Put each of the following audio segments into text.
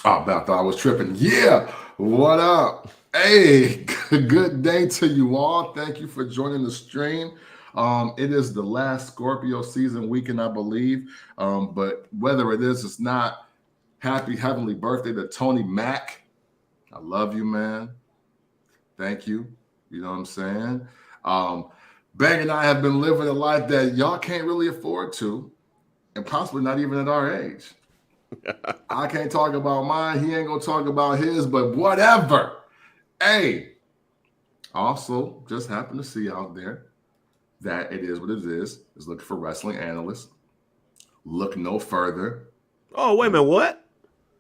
Oh, I thought I was tripping. Yeah. What up? Hey, good day to you all. Thank you for joining the stream. It is the last Scorpio season weekend, I believe. But whether it is, it's not. Happy heavenly birthday to Tony Mack. I love you, man. Thank you. You know what I'm saying? Um, Bang and I have been living a life that y'all can't really afford to, and possibly not even at our age. I can't talk about mine. He ain't gonna talk about his, but whatever. Hey, also just happen to see out there that it is what it is looking for wrestling analysts. Look no further. Oh, wait a minute, what?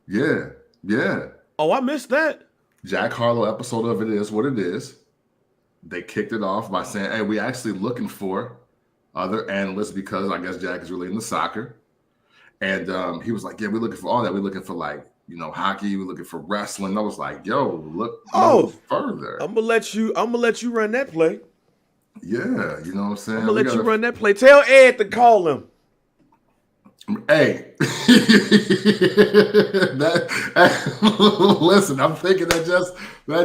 Yeah, yeah. Oh, I missed that. Jack Harlow episode of It Is What It Is. They kicked it off by saying, hey, we actually looking for other analysts because I guess Jack is really into soccer. And he was like, yeah, we're looking for all that. We're looking for like, hockey. We're looking for wrestling. I was like, yo, look no Oh, further. I'm gonna let you run that play. Yeah, you know what I'm I'm saying? gonna We let you gotta run that play. Tell Ed to call him. hey. Listen, I'm thinking that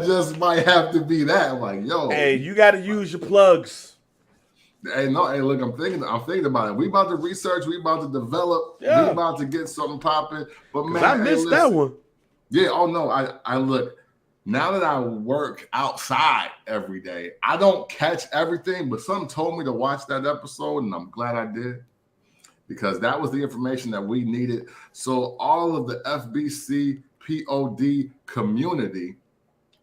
just might have to be that. I'm like, yo, Hey, you gotta use your plugs. hey, no, hey, look, I'm thinking about it. We about to research, we about to develop, we Yeah, about to get something popping. But cause I man, hey, missed that listen. one. Yeah, oh no, I look, now that I work outside every day, I don't catch everything, but something told me to watch that episode, and I'm glad I did because that was the information that we needed. So all of the FBC POD community,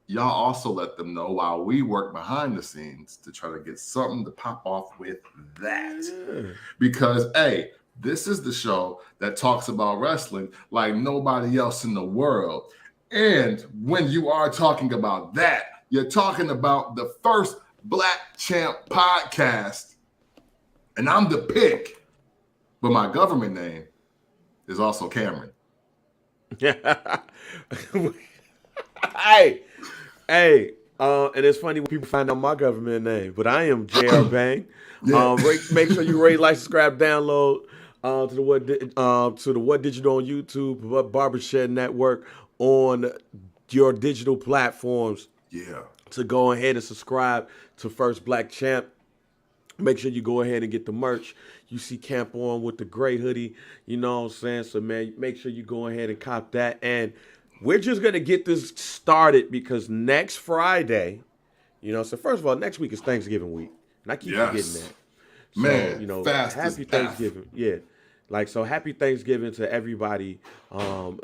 y'all also let them know while we work behind the scenes to try to get something to pop off with that. Yeah. Because hey, this is the show that talks about wrestling like nobody else in the world. And when you are talking about that, you're talking about the first Black Champ podcast. And I'm the pick, but my government name is also Cameron. hey, hey. And it's funny when people find out my government name, but I am Jr. Bang. Yeah. Make sure you rate, like, subscribe, download to the What Did You Know on YouTube, Barbershed Network on your digital platforms Yeah. to go ahead and subscribe to First Black Champ. Make sure you go ahead and get the merch. You see Camp on with the gray hoodie. You know what I'm saying? So, man, make sure you go ahead and cop that. And we're just going to get this started because next Friday, so first of all, next week is Thanksgiving week. And I keep forgetting Yes. that. So, Man, fast as happy F. Thanksgiving. Yeah. So happy Thanksgiving to everybody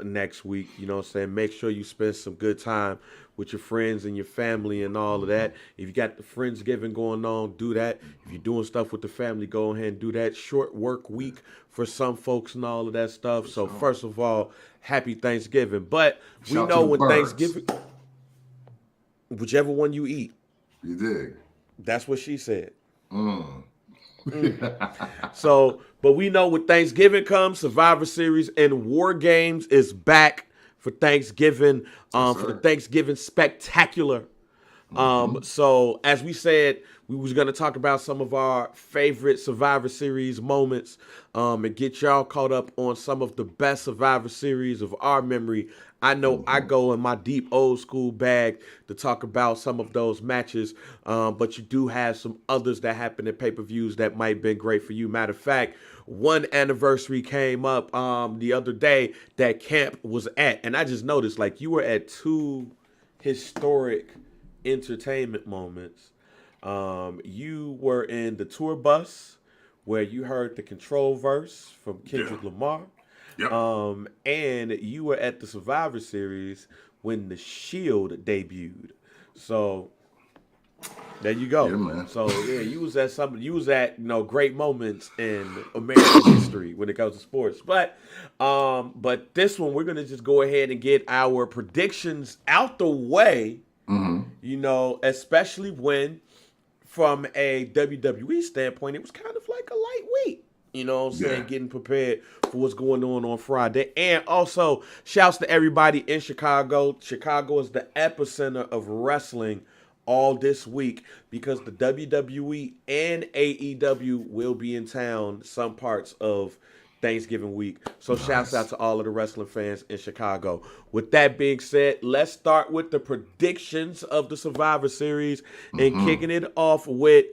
next week. You know what I'm saying? Make sure you spend some good time with your friends and your family and all of that. If you got the Friendsgiving going on, do that. If you're doing stuff with the family, go ahead and do that. Short work week for some folks and all of that stuff. For So sure. first of all, happy Thanksgiving. But we Shout to know the when birds. Thanksgiving, whichever one you eat, You dig? that's what she said. Mm. But we know when Thanksgiving comes, Survivor Series and War Games is back for Thanksgiving, Yes, for the sir. Thanksgiving Spectacular. Mm-hmm. So as we said, we was gonna talk about some of our favorite Survivor Series moments, and get y'all caught up on some of the best Survivor Series of our memory. I know I Mm-hmm. go in my deep old school bag to talk about some of those matches, but you do have some others that happen in pay per views that might have been great for you. Matter of fact, one anniversary came up the other day that Camp was at, and I just noticed like you were at two historic entertainment moments. You were in the tour bus where you heard the Control verse from Yeah. Kendrick Lamar, Yep. and you were at the Survivor Series when the Shield debuted. So there you Yeah, go. man. So yeah, you was at some. You was at great moments in American history when it comes to sports. But this one we're gonna just go ahead and get our predictions out the way. Mm-hmm. Especially when, from a WWE standpoint, it was kind of like a light week. You know what I'm Yeah. saying? Getting prepared for what's going on Friday. And also, shouts to everybody in Chicago. Chicago is the epicenter of wrestling all this week because the WWE and AEW will be in town some parts of Thanksgiving week. So shouts out to all of the wrestling fans in Chicago. With that being said, let's start with the predictions of the Survivor Series and kicking it off with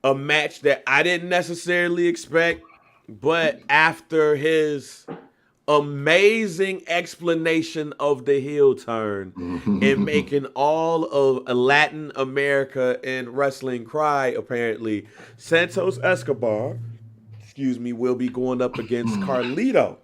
a match that I didn't necessarily expect, but after his amazing explanation of the heel turn and making all of Latin America and wrestling cry, apparently, Santos Escobar, will be going up against Carlito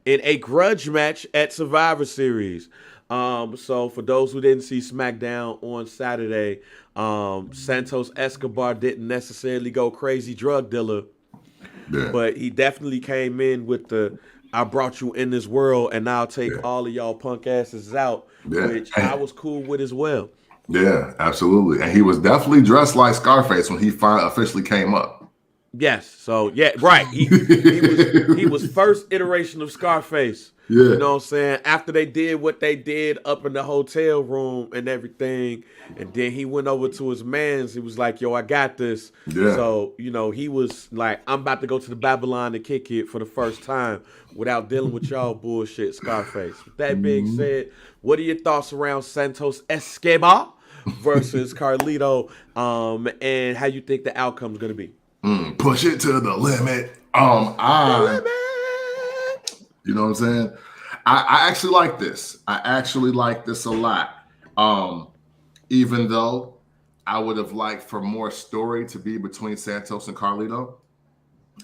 in a grudge match at Survivor Series. So for those who didn't see SmackDown on Saturday, Santos Escobar didn't necessarily go crazy drug dealer, but he definitely came in with the "I brought you in this world and I'll take all of y'all punk asses out," which I was cool with as well. Yeah, absolutely. And he was definitely dressed like Scarface when he finally officially came up. Yes. So yeah, right. He was first iteration of Scarface. Yeah. You know what I'm saying? After they did what they did up in the hotel room and everything, and then he went over to his mans. He was like, "Yo, I got this." Yeah. So, he was like, "I'm about to go to the Babylon to kick it for the first time without dealing with y'all bullshit, Scarface." With that being said, what are your thoughts around Santos Escobar versus Carlito, and how you think the outcome's going to be? Push it to the limit. You know what I'm saying? I actually like this. I actually like this a lot. Even though I would have liked for more story to be between Santos and Carlito,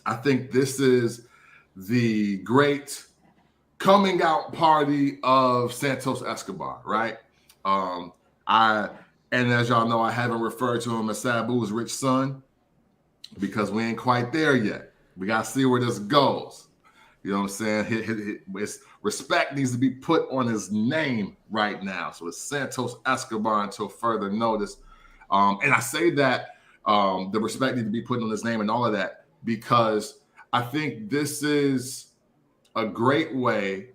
I think this is the great coming out party of Santos Escobar, right? And as y'all know, I haven't referred to him as Sabu's rich son because we ain't quite there yet. We got to see where this goes. You know what I'm saying? His respect needs to be put on his name right now. So it's Santos Escobar until further notice. And I say that the respect needs to be put on his name and all of that because I think this is a great way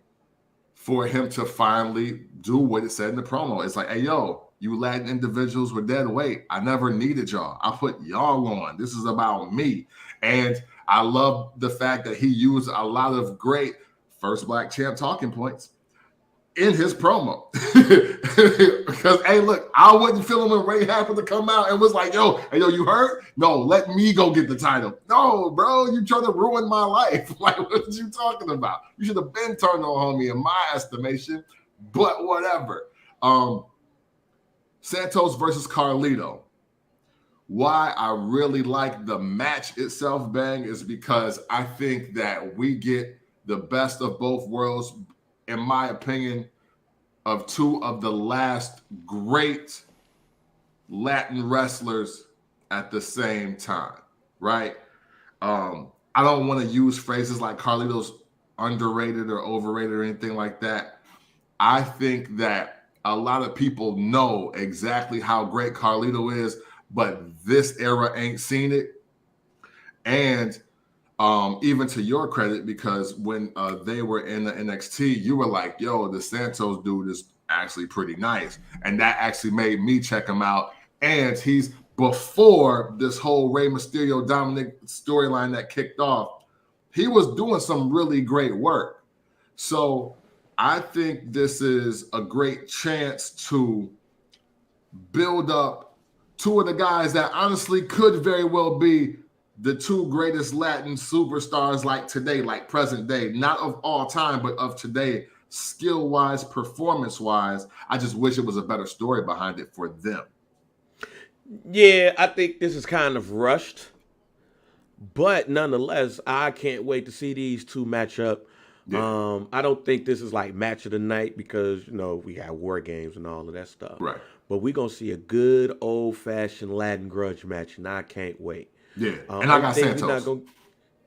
for him to finally do what it said in the promo. It's like, "Hey, yo, you Latin individuals were dead weight. I never needed y'all. I put y'all on. This is about me." And I love the fact that he used a lot of great first black champ talking points in his promo. Because, hey, look, I wasn't feeling when Ray happened to come out and was like, hey, you hurt? No, let me go get the title. No, bro, you trying to ruin my life. Like, what are you talking about? You should have been turned on homie in my estimation, but whatever. Santos versus Carlito. Why I really like the match itself, Bang, is because I think that we get the best of both worlds, in my opinion, of two of the last great Latin wrestlers at the same time, right? I don't want to use phrases like Carlito's underrated or overrated or anything like that. I think that a lot of people know exactly how great Carlito is, but this era ain't seen it. And even to your credit, because when they were in the NXT, you were like, "Yo, the Santos dude is actually pretty nice." And that actually made me check him out. And he's before this whole Rey Mysterio Dominic storyline that kicked off, he was doing some really great work. So I think this is a great chance to build up two of the guys that honestly could very well be the two greatest Latin superstars like today, like present day, not of all time, but of today, skill-wise, performance-wise. I just wish it was a better story behind it for them. Yeah, I think this is kind of rushed, but nonetheless, I can't wait to see these two match up. Yeah. I don't think this is like match of the night because, we got war games and all of that stuff. Right. But we're going to see a good old-fashioned Latin grudge match, and I can't wait. Yeah, and I got Santos.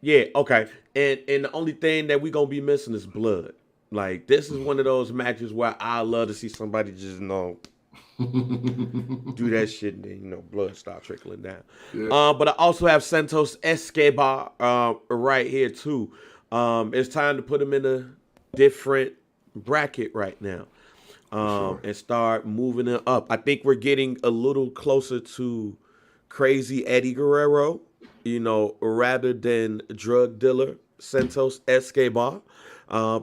Yeah, okay. And the only thing that we're going to be missing is blood. Like, this is one of those matches where I love to see somebody just, do that shit and then, blood start trickling down. Yeah. But I also have Santos Escobar right here, too. It's time to put him in a different bracket right now. Sure. And start moving it up. I think we're getting a little closer to Crazy Eddie Guerrero. rather than drug dealer Santos Escobar,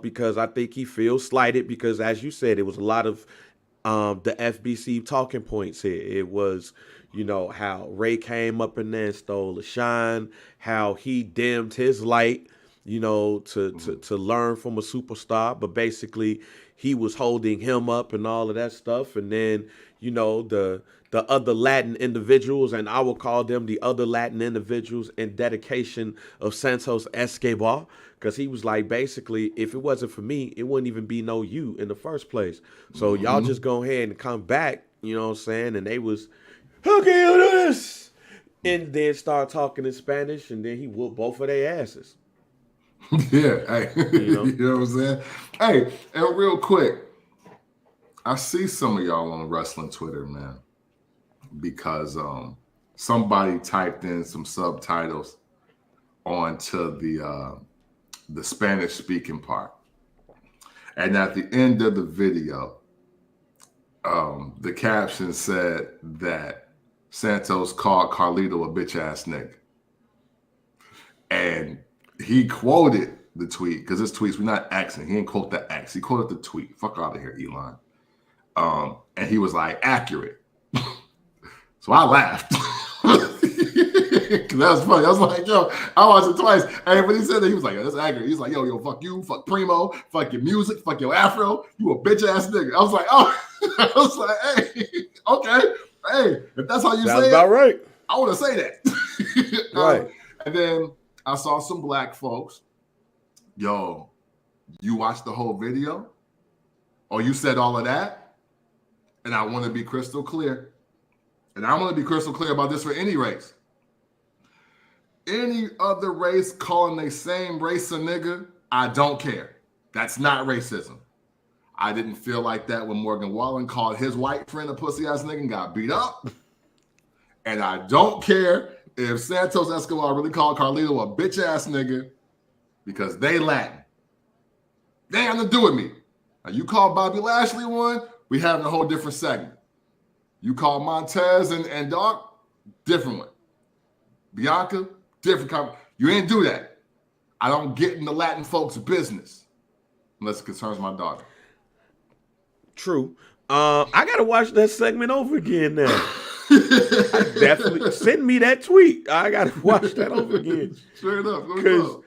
because I think he feels slighted because, as you said, it was a lot of the FBC talking points here. It was, how Ray came up in there and stole the shine, how he dimmed his light, to learn from a superstar, but basically he was holding him up and all of that stuff. And then, the other Latin individuals, and I will call them the other Latin individuals in dedication of Santos Escobar, because he was like, basically, if it wasn't for me, it wouldn't even be no you in the first place. So y'all just go ahead and come back, you know what I'm saying? And they was, how can you do this? And then start talking in Spanish, and then he whooped both of their asses. Yeah, hey, you know what I'm saying? Hey, and real quick, I see some of y'all on wrestling Twitter, man, because somebody typed in some subtitles onto the Spanish speaking part, and at the end of the video, the caption said that Santos called Carlito a bitch ass nigga, and he quoted the tweet, because his tweets, we're not axing. He didn't quote the ax. He quoted the tweet. Fuck out of here, Elon. And he was like, accurate. So I laughed. That was funny. I was like, yo, I watched it twice. And when he said that, he was like, that's accurate. He's like, yo, fuck you, fuck Primo, fuck your music, fuck your afro. You a bitch ass nigga. I was like, oh, I was like, hey, okay. Hey, if that's how you Sounds say about it, right. I want to say that. Right. And then I saw some black folks. Yo, you watched the whole video? Or you said all of that? And I want to be crystal clear. And I want to be crystal clear about this for any race. Any other race calling the same race a nigga, I don't care. That's not racism. I didn't feel like that when Morgan Wallen called his white friend a pussy ass nigga and got beat up. And I don't care if Santos Escobar really called Carlito a bitch ass nigga, because they Latin. They have nothing to do with me. Now you call Bobby Lashley one, we having a whole different segment. You call Montez and Doc, different one. Bianca, different. You ain't do that. I don't get in the Latin folks' business unless it concerns my daughter. True. I gotta watch that segment over again now. Definitely send me that tweet. I gotta watch that over again. Straight up. Because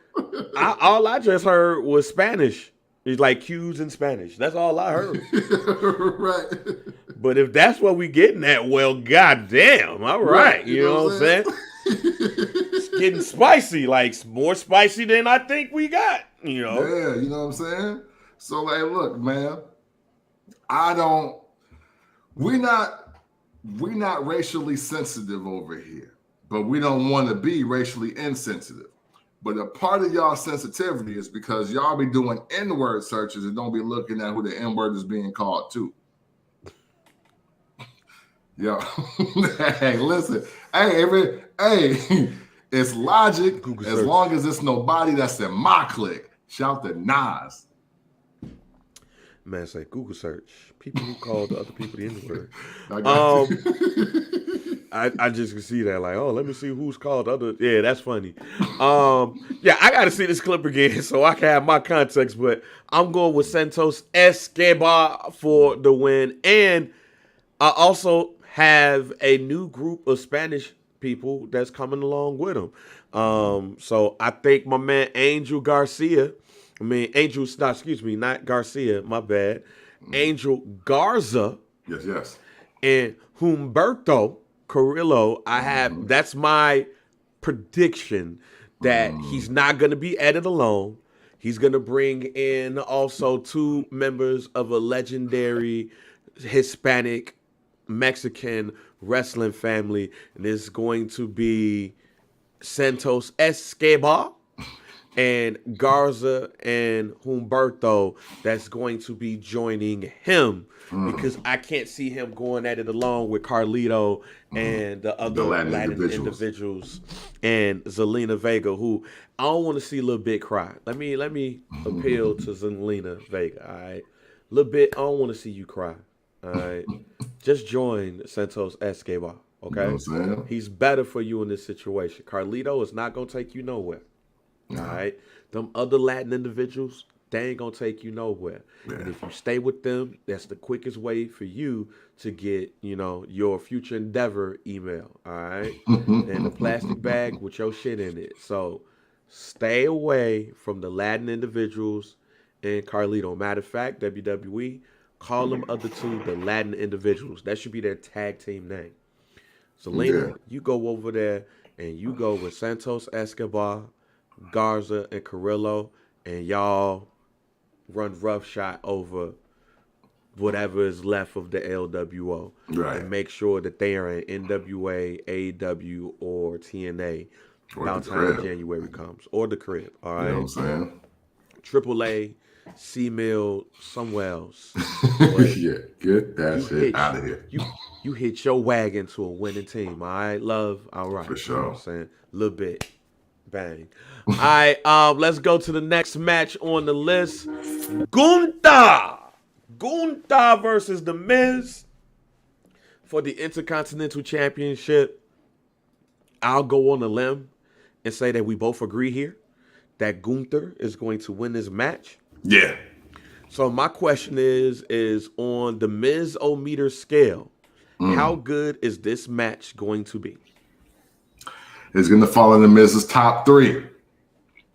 all I just heard was Spanish. It's like cues in Spanish. That's all I heard. Right. But if that's what we getting at, well, goddamn. All right. You know what I'm saying? It's getting spicy, like more spicy than I think we got. Yeah, you know what I'm saying? So, like, look, man, we're not racially sensitive over here, but we don't want to be racially insensitive. But a part of y'all sensitivity is because y'all be doing N-word searches and don't be looking at who the N-word is being called to. Yo, hey, listen, hey, it's logic Google as search. long as it's nobody that's in my clique. Shout to Nas. Man, say Google search. People who called other people the N-word. I got you. I just can see that, like, oh, let me see who's called other. Yeah, that's funny. Yeah, I got to see this clip again so I can have my context. But I'm going with Santos Escobar for the win, and I also have a new group of Spanish people that's coming along with him. So I think my man Angel Garcia. Not Garcia. My bad. Angel Garza. Yes. And Humberto Carrillo, that's my prediction that he's not going to be at it alone. He's going to bring in also two members of a legendary Hispanic Mexican wrestling family. And it's going to be Santos Escobar and Garza and Humberto that's going to be joining him, because I can't see him going at it alone with Carlito and the other Latin individuals and Zelina Vega, who I don't want to see Lil Bit cry. Let me appeal to Zelina Vega, all right? Lil Bit, I don't want to see you cry, all right? Just join Santos Escobar. You know what I'm Okay, saying? he's better for you in this situation. Carlito is not gonna take you nowhere. All No. right. Them other Latin individuals, they ain't gonna take you nowhere. And Yeah. if you stay with them, that's the quickest way for you to get, your future endeavor email. All right. And the plastic bag with your shit in it. So stay away from the Latin individuals and Carlito. Matter of fact, WWE, call them other two the Latin individuals. That should be their tag team name. Selena, Yeah. you go over there and you go with Santos Escobar, Garza, and Carrillo, and y'all run roughshod over whatever is left of the LWO Right. and make sure that they are in NWA, AEW, or TNA Or the about time crib. January comes, or the crib. All You know what right, I'm saying? AAA, C Mill, somewhere else, but Yeah. Get that you shit hitch out of here. you you hit your wagon to a winning team. All right, love. All right, For you know what I'm sure. saying? A little bit. Bang. All right, let's go to the next match on the list. Gunther. Gunther versus The Miz for the Intercontinental Championship. I'll go on a limb and say that we both agree here that Gunther is going to win this match. Yeah. So my question is on the Miz O-meter scale, how good is this match going to be? It's going to fall in the Miz's top 3,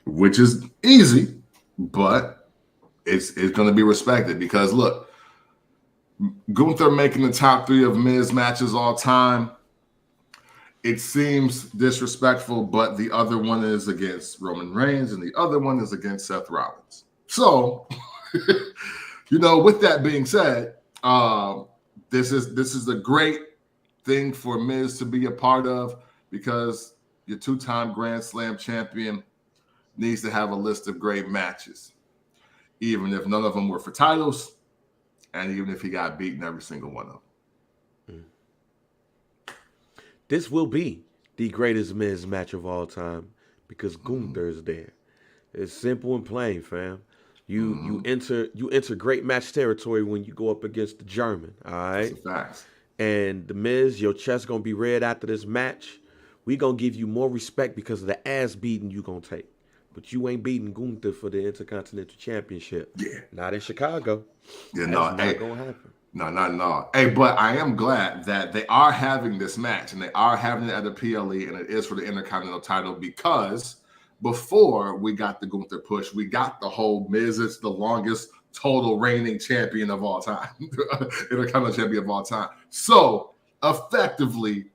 which is easy, but it's going to be respected because look, Gunther making the top 3 of Miz matches all time. It seems disrespectful, but the other one is against Roman Reigns and the other one is against Seth Rollins. So, with that being said, this is a great thing for Miz to be a part of because your 2-time Grand Slam champion needs to have a list of great matches, even if none of them were for titles, and even if he got beaten every single one of them. This will be the greatest Miz match of all time because Gunther is there. It's simple and plain, fam. You enter great match territory when you go up against the German. All That's right, a fact. and the Miz, your chest gonna be red after this match. We gonna give you more respect because of the ass beating you gonna take. But you ain't beating Gunther for the Intercontinental Championship. Yeah. Not in Chicago. Yeah, That's no, not hey, gonna happen. no. Hey, but I am glad that they are having this match and they are having it at the PLE and it is for the Intercontinental title because before we got the Gunther push, we got the whole Miz is the longest total reigning champion of all time, Intercontinental champion of all time. So effectively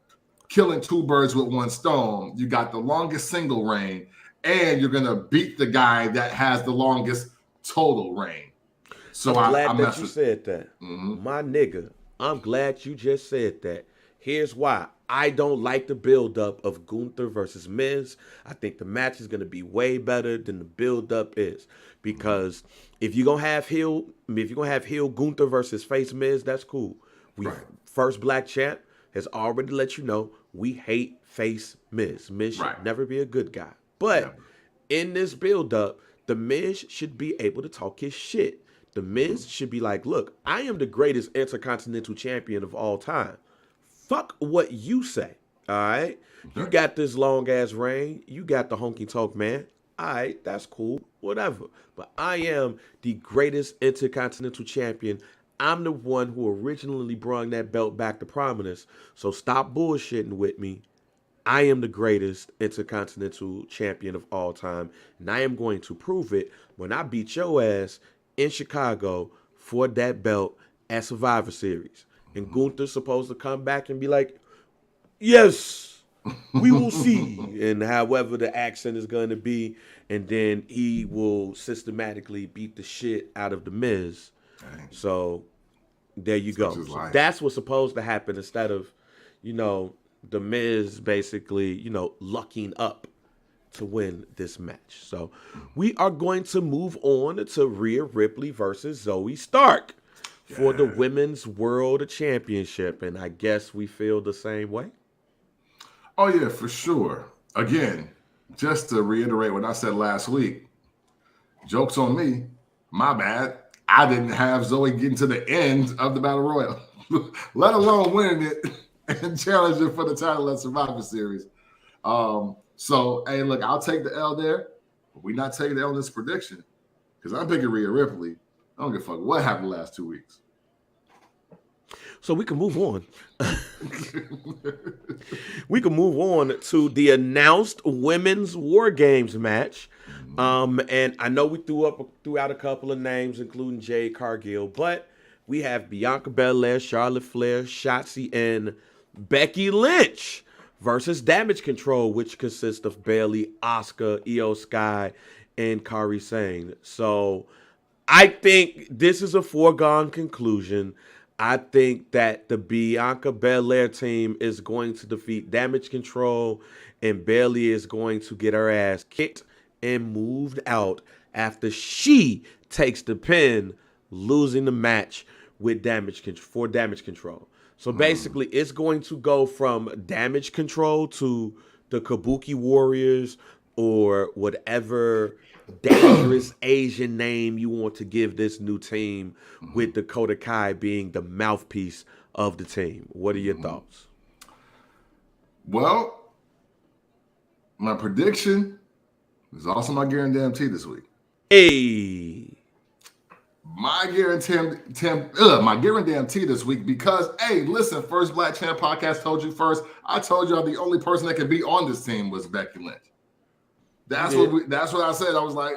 killing 2 birds with 1 stone. You got the longest single reign and you're going to beat the guy that has the longest total reign. So I'm glad I that mess you with. said that. My nigga, I'm glad you just said that. Here's why. I don't like the build-up of Gunther versus Miz. I think the match is going to be way better than the build-up is. Because if you're going to have heel Gunther versus face Miz, that's cool. Right. First black champ has already let you know we hate face Miz. Miz should Right. never be a good guy. But in this build-up, the Miz should be able to talk his shit. The Miz should be like, look, I am the greatest Intercontinental Champion of all time. Fuck what you say, all right? You got this long-ass reign. You got the honky-tonk man. All right, that's cool, whatever. But I am the greatest Intercontinental Champion. I'm the one who originally brought that belt back to prominence. So stop bullshitting with me. I am the greatest Intercontinental Champion of all time, and I am going to prove it when I beat your ass in Chicago for that belt at Survivor Series. And Gunther's supposed to come back and be like, yes, we will see. And however the accent is going to be, and then he will systematically beat the shit out of The Miz. Dang. So there you go. his So life. that's what's supposed to happen instead of, The Miz basically, lucking up to win this match. So we are going to move on to Rhea Ripley versus Zoe Stark for the Women's World Championship. And I guess we feel the same way. Oh, yeah, for sure. Again, just to reiterate what I said last week, joke's on me. My bad. I didn't have Zoe getting to the end of the Battle Royal, let alone winning it. and challenging for the title at Survivor Series. So, hey, look, I'll take the L there, but we're not taking the L in this prediction because I'm picking Rhea Ripley. I don't give a fuck what happened the last 2 weeks. So we can move on. We can move on to the announced women's War Games match. And I know we threw out a couple of names, including Jade Cargill, but we have Bianca Belair, Charlotte Flair, Shotzi, and Becky Lynch versus Damage Control, which consists of Bayley, Asuka, Io Sky, and Kairi Sane. So I think this is a foregone conclusion. I think that the Bianca Belair team is going to defeat Damage Control, and Bayley is going to get her ass kicked and moved out after she takes the pin, losing the match with Damage Control. So basically, it's going to go from Damage Control to the Kabuki Warriors or whatever dangerous Asian name you want to give this new team, with Dakota Kai being the mouthpiece of the team. What are your thoughts? Well, my prediction is also my guarantee this week. Hey. My guarantee this week because, hey, listen, First Black Champ Podcast told you first. I told y'all the only person that could be on this team was Becky Lynch. That's what I said. I was like,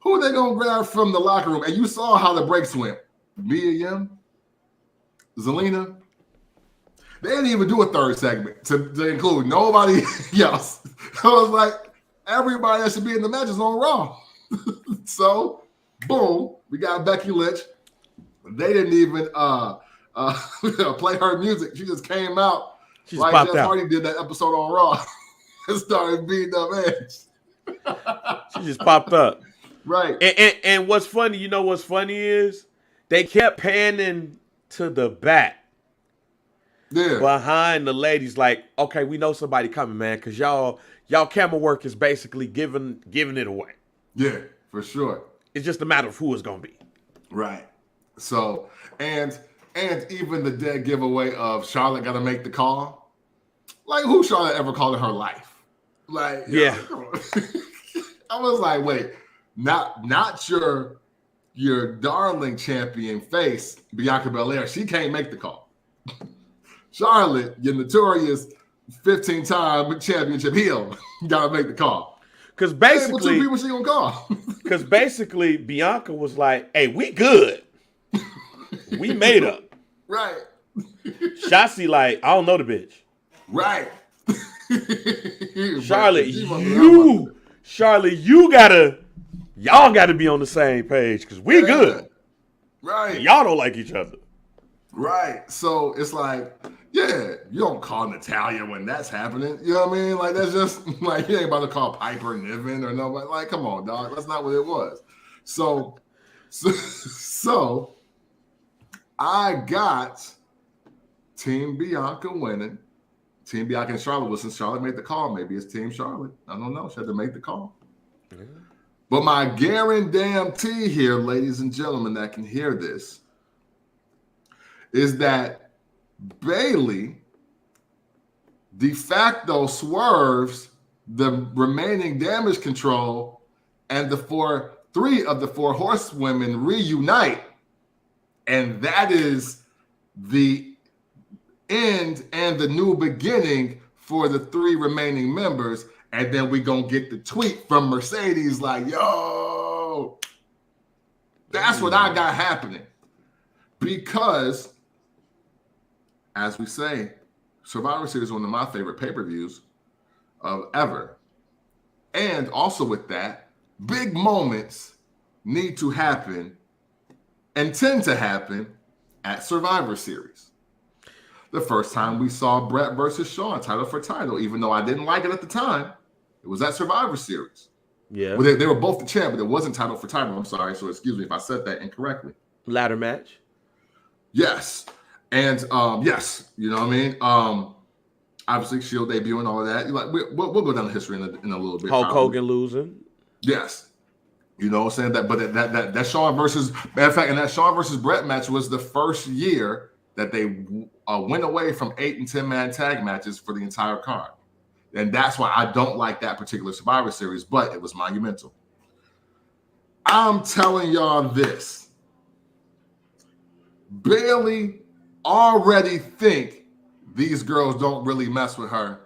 who are they gonna grab from the locker room? And you saw how the breaks went. Mia Yim, Zelina. They didn't even do a third segment to include nobody else. I was like, everybody that should be in the match is on Raw. So, boom, we got Becky Lynch. They didn't even play her music. She just came out. She's like popped Jeff out. Hardy did that episode on Raw and started beating up Edge. She just popped up. Right. And what's funny, you know what's funny is they kept panning to the back. Yeah. Behind the ladies, like, okay, we know somebody coming, man, because y'all camera work is basically giving it away. Yeah, for sure. It's just a matter of who it's gonna be. Right. So, and even the dead giveaway of Charlotte got to make the call. Like, who Charlotte ever called in her life? Like, yeah. I was like, wait, not your darling champion face, Bianca Belair. She can't make the call. Charlotte, your notorious 15-time championship heel, got to make the call. Because basically, what two people she gonna call? Because basically, Bianca was like, "Hey, we good. We made up." Right. Shotzi like, "I don't know the bitch." Right. Charlotte, y'all gotta be on the same page because we good. Right. Y'all don't like each other. Right. So it's like, yeah, you don't call Natalya when that's happening. You know what I mean? Like, that's just like, you ain't about to call Piper Niven or nobody. Like, come on, dog. That's not what it was. So I got Team Bianca winning. Team Bianca and Charlotte. Well, since Charlotte made the call, maybe it's Team Charlotte. I don't know. She had to make the call. Yeah. But my guarantee here, ladies and gentlemen that can hear this, is that Bayley de facto swerves the remaining Damage Control, and three of the four horsewomen reunite. And that is the end and the new beginning for the three remaining members. And then we gonna get the tweet from Mercedes like, yo, that's what I got happening. Because, as we say, Survivor Series is one of my favorite pay-per-views of ever. And also with that, big moments need to happen and tend to happen at Survivor Series. The first time we saw Brett versus Shawn, title for title, even though I didn't like it at the time, it was at Survivor Series. Yeah. Well, they were both the champ, but it wasn't title for title. I'm sorry, so excuse me if I said that incorrectly. Ladder match. Yes. And yes, you know what I mean? Obviously, Shield debut and all of that. Like we'll go down the history in a little bit. Hulk Hogan losing. Yes. You know what I'm saying? That Shawn versus, matter of fact, and that Shawn versus Brett match was the first year that they went away from 8 and 10-man tag matches for the entire card. And that's why I don't like that particular Survivor Series, but it was monumental. I'm telling y'all this. Bayley already think these girls don't really mess with her,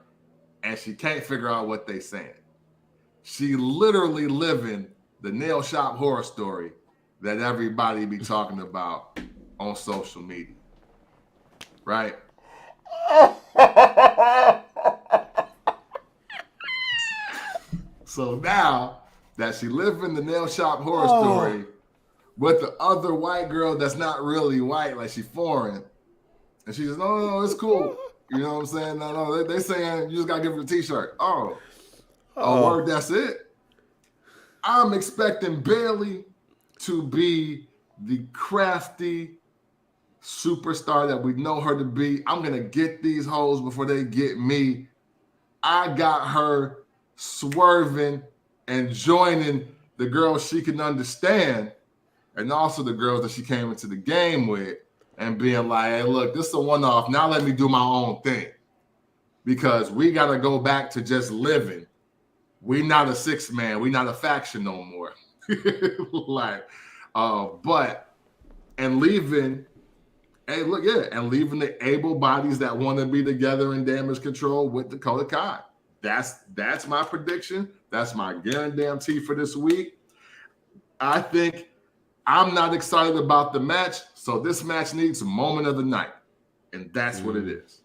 and she can't figure out what they saying. She literally living the nail shop horror story that everybody be talking about on social media. Right? So now that she living the nail shop horror story with the other white girl that's not really white, like she foreign, and she says, no, it's cool. You know what I'm saying? No, they saying you just gotta give her the t-shirt. Oh, word, that's it. I'm expecting Bayley to be the crafty superstar that we know her to be. I'm gonna get these hoes before they get me. I got her swerving and joining the girls she can understand, and also the girls that she came into the game with, and being like, hey, look, this is a one-off. Now let me do my own thing. Because we got to go back to just living. We not a six-man. We not a faction no more. And leaving, hey, look, yeah, and leaving the able bodies that want to be together in Damage Control with Dakota Kai. That's my prediction. That's my guarantee for this week. I think I'm not excited about the match, so this match needs a moment of the night, and that's what it is.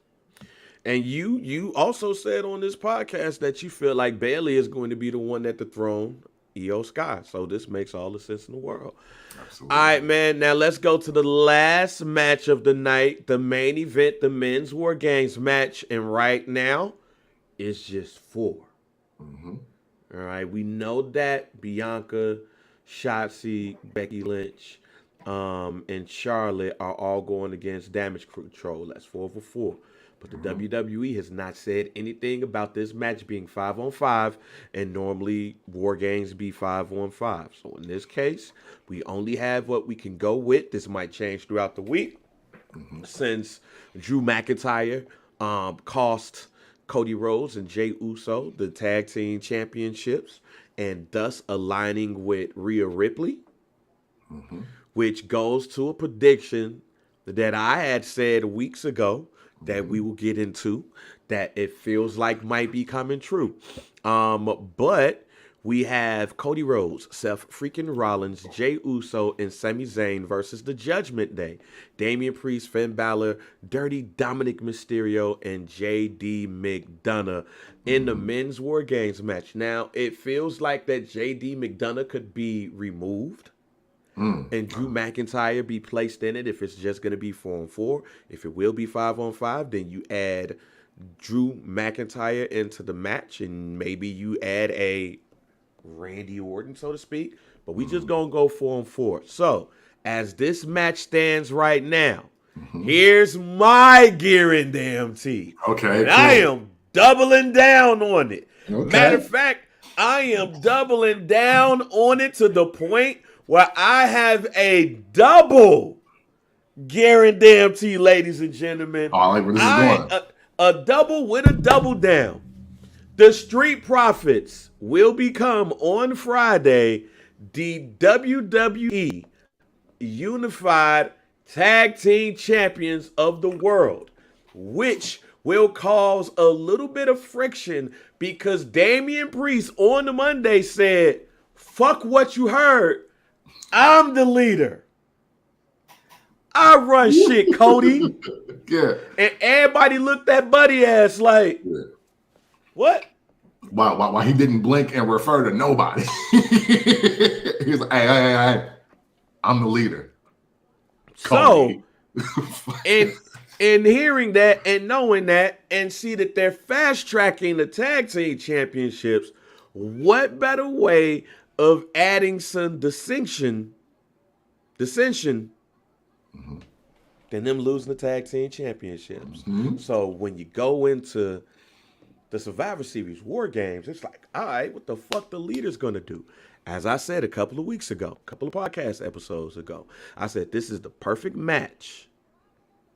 And you also said on this podcast that you feel like Bayley is going to be the one at the throne, Io Sky. So this makes all the sense in the world. Absolutely. All right, man. Now let's go to the last match of the night, the main event, the Men's War Games match, and right now, it's just 4. Mm-hmm. All right, we know that Bianca, Shotzi, Becky Lynch, and Charlotte are all going against Damage Control. That's 4 for 4. But the WWE has not said anything about this match being 5-on-5, and normally War Games be 5-on-5. So in this case, we only have what we can go with. This might change throughout the week, since Drew McIntyre cost Cody Rhodes and Jey Uso the tag team championships, and thus aligning with Rhea Ripley, which goes to a prediction that I had said weeks ago that we will get into, that it feels like might be coming true. But we have Cody Rhodes, Seth freaking Rollins, Jey Uso, and Sami Zayn versus the Judgment Day. Damian Priest, Finn Balor, Dirty Dominic Mysterio, and JD McDonough in the Men's War Games match. Now, it feels like that JD McDonough could be removed and Drew McIntyre be placed in it if it's just going to be 4-on-4. If it will be 5-on-5, then you add Drew McIntyre into the match, and maybe you add a Randy Orton, so to speak. But we just going to go 4-on-4. So, as this match stands right now, here's my guarantee. Okay. And I am doubling down on it. Okay. Matter of fact, I am doubling down on it to the point where I have a double guarantee, ladies and gentlemen. Oh, I like where this is going. A double with a double down. The Street Profits will become on Friday the WWE Unified Tag Team Champions of the world, which will cause a little bit of friction because Damian Priest on the Monday said, fuck what you heard. I'm the leader. I run shit, Cody. Yeah. And everybody looked at Buddy ass like, what? Why he didn't blink and refer to nobody. He was like, hey, I'm the leader. Cody. So, and hearing that and knowing that and see that they're fast tracking the tag team championships, what better way of adding some dissension than them losing the tag team championships. So when you go into the Survivor Series War Games, it's like, all right, what the fuck the leader's gonna do? As I said a couple of weeks ago, a couple of podcast episodes ago, I said this is the perfect match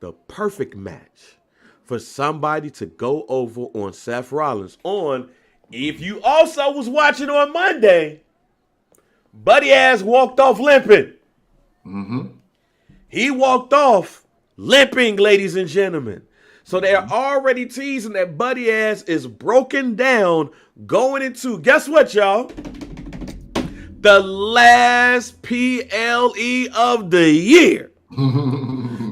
the perfect match for somebody to go over on Seth Rollins. If you also was watching on Monday, Buddy Ass walked off limping. Mm-hmm. He walked off limping, ladies and gentlemen. So they're already teasing that Buddy Ass is broken down going into, guess what, y'all? The last PLE of the year.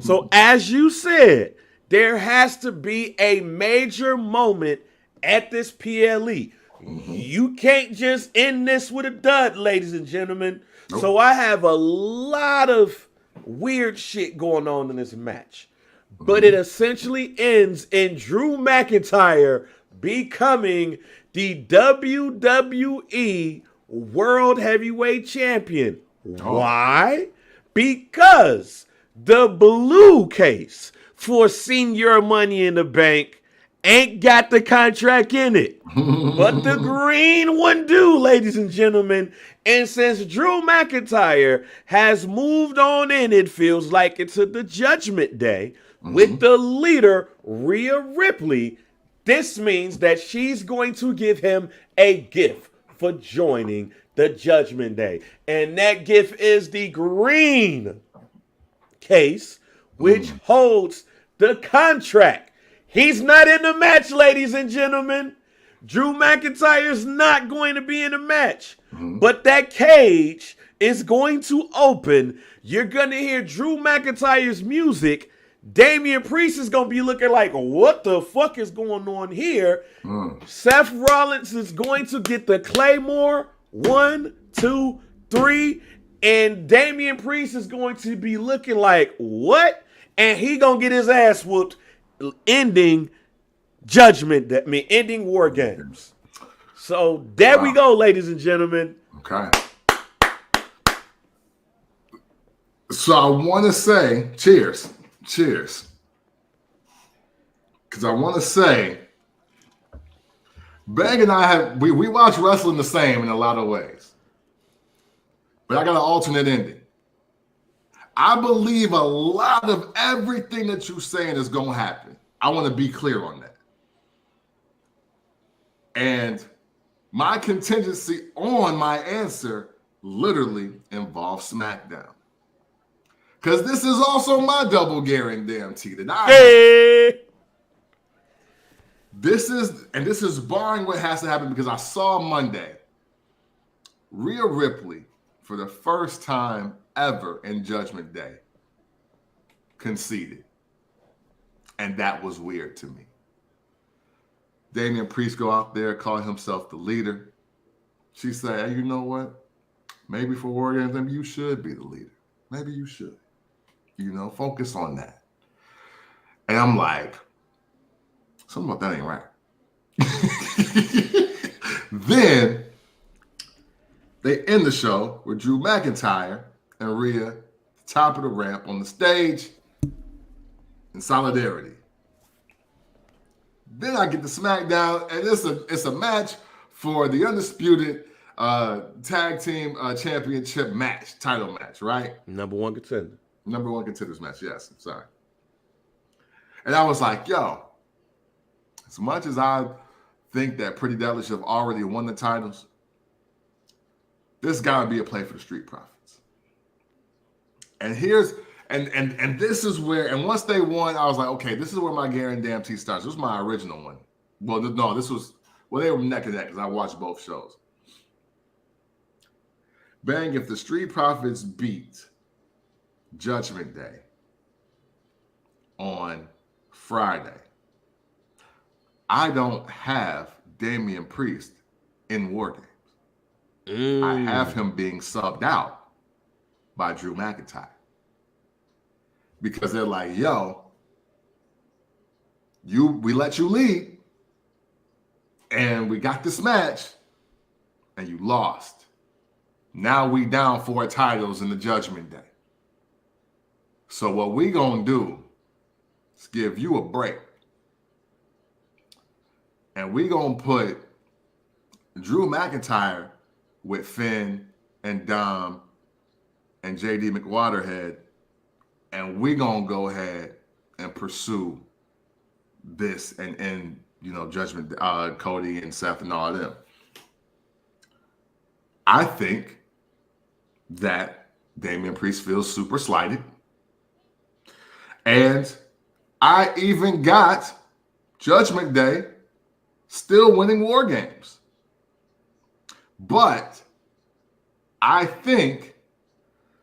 So as you said, there has to be a major moment at this PLE. You can't just end this with a dud, ladies and gentlemen. Nope. So I have a lot of weird shit going on in this match. But it essentially ends in Drew McIntyre becoming the WWE World Heavyweight Champion. Why? Because the blue case for Senior Money in the Bank ain't got the contract in it. But the green one do, ladies and gentlemen. And since Drew McIntyre has moved on in, it feels like it's the Judgment Day with the leader, Rhea Ripley, this means that she's going to give him a gift for joining the Judgment Day. And that gift is the green case, which holds the contract. He's not in the match, ladies and gentlemen. Drew McIntyre is not going to be in the match. But that cage is going to open. You're going to hear Drew McIntyre's music. Damian Priest is going to be looking like, what the fuck is going on here? Seth Rollins is going to get the Claymore. 1, 2, 3. And Damian Priest is going to be looking like, what? And he going to get his ass whooped, ending ending War Games. So there we go, ladies and gentlemen. Okay. So I want to say, cheers. Because I want to say, Bang and I we watch wrestling the same in a lot of ways. But I got an alternate ending. I believe a lot of everything that you're saying is going to happen. I want to be clear on that. And my contingency on my answer literally involves SmackDown. Because this is also my double guarantee that This is barring what has to happen, because I saw Monday Rhea Ripley for the first time ever in Judgment Day conceded. And that was weird to me. Damian Priest go out there, call himself the leader. She said, hey, you know what? Maybe for Warrior Anthem, you should be the leader. Maybe you should. Focus on that. And I'm like, something about that ain't right. Then they end the show with Drew McIntyre and Rhea, top of the ramp on the stage in solidarity. Then I get to SmackDown, and it's a match for the undisputed tag team championship match, title match, right? Number one contenders match, yes. I'm sorry. And I was like, yo, as much as I think that Pretty Deadly should have already won the titles, this got to be a play for the Street Profits. And this is where, and once they won, I was like, okay, this is where my guarantee starts. This was my original one. Well, no, they were neck and neck because I watched both shows. Bang, if the Street Profits beat Judgment Day on Friday, I don't have Damian Priest in War Games. I have him being subbed out by Drew McIntyre. Because they're like, yo, we let you lead, and we got this match, and you lost. Now we down 4 titles in the Judgment Day. So what we gonna do is give you a break. And we gonna put Drew McIntyre with Finn and Dom and JD McWaterhead, and we gonna go ahead and pursue this and Judgment, Cody and Seth and all of them. I think that Damian Priest feels super slighted. And I even got Judgment Day still winning War Games. But I think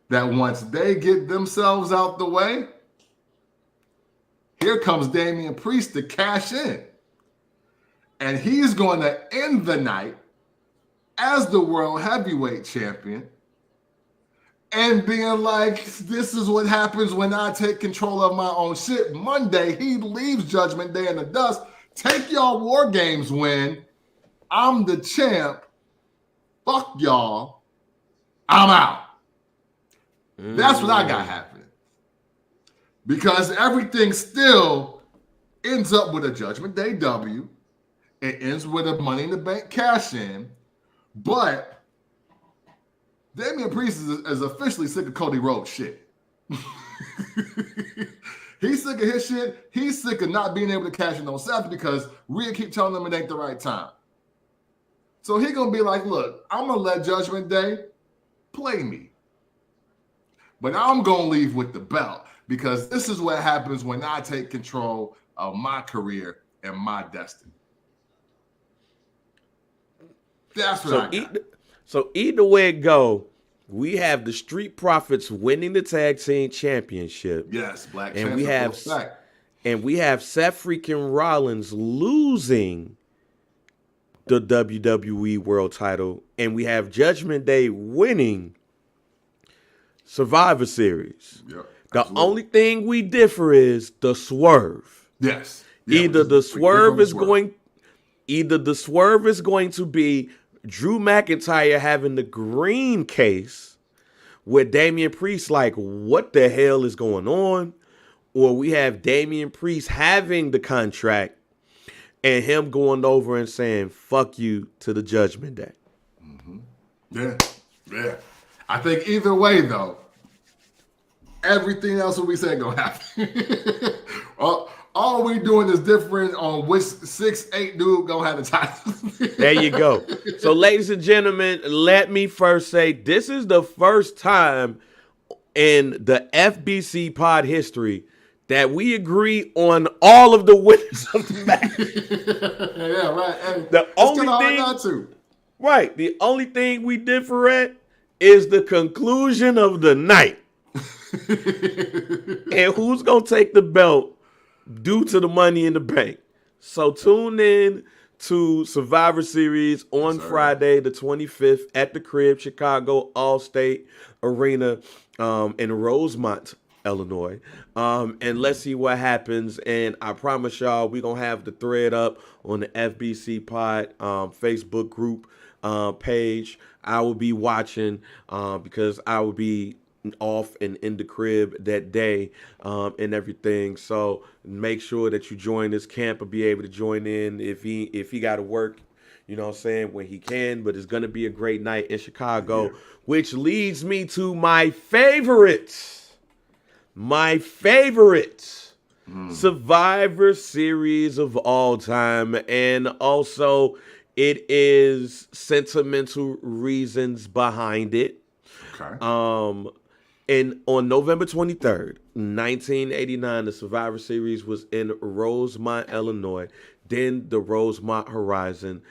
that once they get themselves out the way, here comes Damian Priest to cash in. And he's going to end the night as the World Heavyweight Champion and being like, this is what happens when I take control of my own shit. Monday, he leaves Judgment Day in the dust. Take y'all War Games win. I'm the champ. Fuck y'all. I'm out. That's what I got happening. Because everything still ends up with a Judgment Day W. It ends with a Money in the Bank cash in. But Damian Priest is officially sick of Cody Rhodes shit. He's sick of his shit. He's sick of not being able to cash in on Seth because Rhea keep telling him it ain't the right time. So he gonna be like, look, I'm gonna let Judgment Day play me. But I'm gonna leave with the belt because this is what happens when I take control of my career and my destiny. That's what I got. So either way it go, we have the Street Profits winning the tag team championship. Yes, Black and we have Seth freaking Rollins losing the WWE World Title, and we have Judgment Day winning Survivor Series. Yep, the only thing we differ is the swerve. Yes. Either the swerve is going to be Drew McIntyre having the green case with Damian Priest like, what the hell is going on? Or we have Damian Priest having the contract and him going over and saying, fuck you to the Judgment Day. Mm-hmm. Yeah. I think either way, though, everything else what we said gonna happen. All we doing is different on which 6'8" dude gonna have the title. There you go. So, ladies and gentlemen, let me first say this is the first time in the FBC pod history that we agree on all of the winners of the match. Yeah, right. And the only thing we differ at is the conclusion of the night. And who's gonna take the belt due to the Money in the Bank. So tune in to Survivor Series on Friday the 25th at the Crib, Chicago Allstate Arena in Rosemont, Illinois. And let's see what happens. And I promise y'all we're going to have the thread up on the FBC Pod Facebook group page. I will be watching because I will be off and in the crib that day and everything. So make sure that you join this camp or be able to join in if he got to work, you know what I'm saying, when he can. But it's going to be a great night in Chicago, which leads me to my favorite Survivor Series of all time. And also it is sentimental reasons behind it. Okay. And on November 23rd, 1989, the Survivor Series was in Rosemont, Illinois, then the Rosemont Horizon.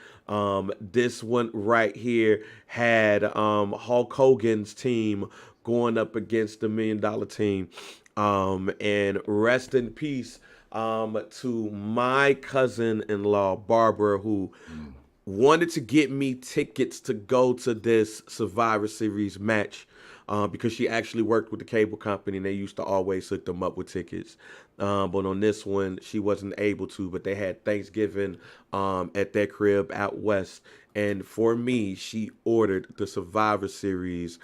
This one right here had Hulk Hogan's team going up against the $1 Million Team. And rest in peace to my cousin-in-law, Barbara, who wanted to get me tickets to go to this Survivor Series match. Because she actually worked with the cable company and they used to always hook them up with tickets. But on this one, she wasn't able to, but they had Thanksgiving at their crib out west. And for me, she ordered the Survivor Series,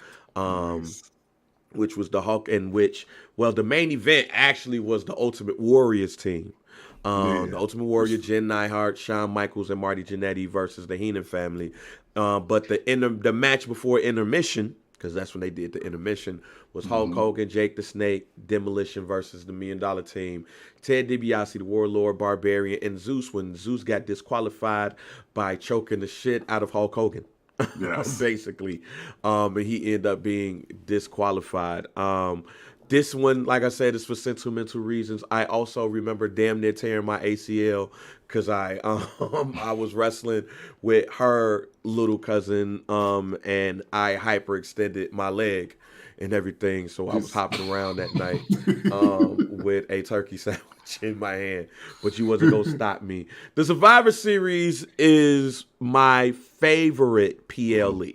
which was the Hulk, in which, well, the main event actually was the Ultimate Warriors team. The Ultimate Warrior, Jen Neidhart, Shawn Michaels, and Marty Jannetty versus the Heenan family. But the match before intermission because that's when they did the intermission, was Hulk Mm-hmm. Hogan, Jake the Snake, Demolition versus the $1 Million Team, Ted DiBiase, the Warlord, Barbarian, and Zeus when Zeus got disqualified by choking the shit out of Hulk Hogan. Yes. Basically, and he ended up being disqualified. This one, like I said, is for sentimental reasons. I also remember damn near tearing my ACL because I was wrestling with her little cousin, and I hyperextended my leg and everything. So I was hopping around that night with a turkey sandwich in my hand, but you wasn't gonna stop me. The Survivor Series is my favorite PLE.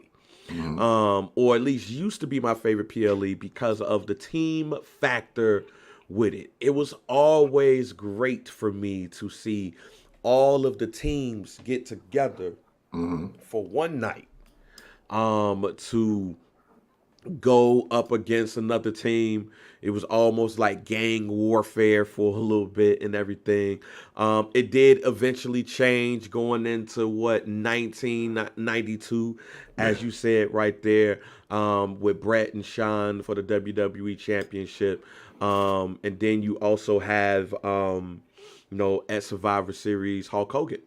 Or at least used to be my favorite PLE because of the team factor with it. It was always great for me to see all of the teams get together for one night to go up against another team. It was almost like gang warfare for a little bit and everything. It did eventually change going into 1992, as you said right there, with Brett and Sean for the WWE Championship. And then you also have, at Survivor Series, Hulk Hogan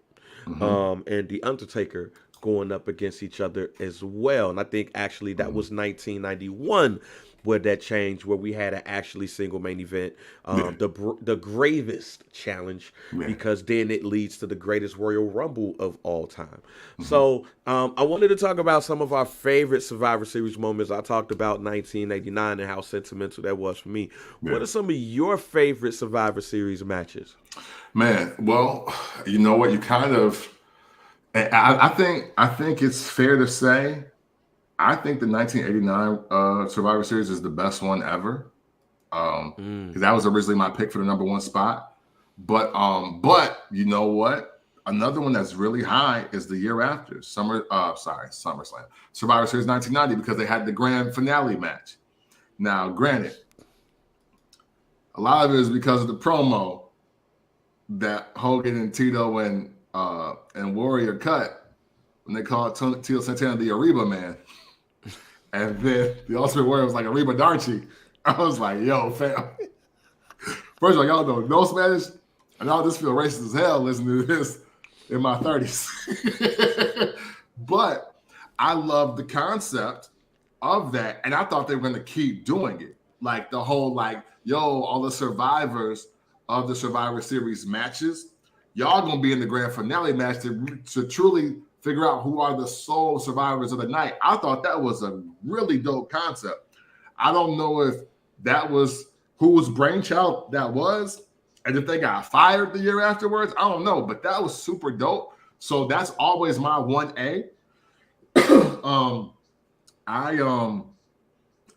and The Undertaker going up against each other as well. And I think actually that was 1991 where that changed, where we had an actually single main event, the gravest challenge, because then it leads to the greatest Royal Rumble of all time. So I wanted to talk about some of our favorite Survivor Series moments. I talked about 1989 and how sentimental that was for me. What are some of your favorite Survivor Series matches? Man, well, you know what? You kind of, I think it's fair to say, I think the 1989 Survivor Series is the best one ever. Because that was originally my pick for the number one spot. But you know what? Another one that's really high is the year after SummerSlam, Survivor Series 1990, because they had the grand finale match. Now, granted, a lot of it is because of the promo that Hogan and Tito and Warrior cut when they called Tito Santana the Ariba Man. And then the Ultimate Warrior was like Ariba Darchi. I was like, yo, fam. First of all, y'all know no Spanish, and I'll just feel racist as hell listening to this in my 30s. But I love the concept of that, and I thought they were going to keep doing it. Like the whole, all the survivors of the Survivor Series matches, y'all going to be in the grand finale match to truly figure out who are the sole survivors of the night. I thought that was a really dope concept. I don't know if that was whose brainchild that was, and if they got fired the year afterwards, I don't know, but that was super dope. So that's always my 1A. I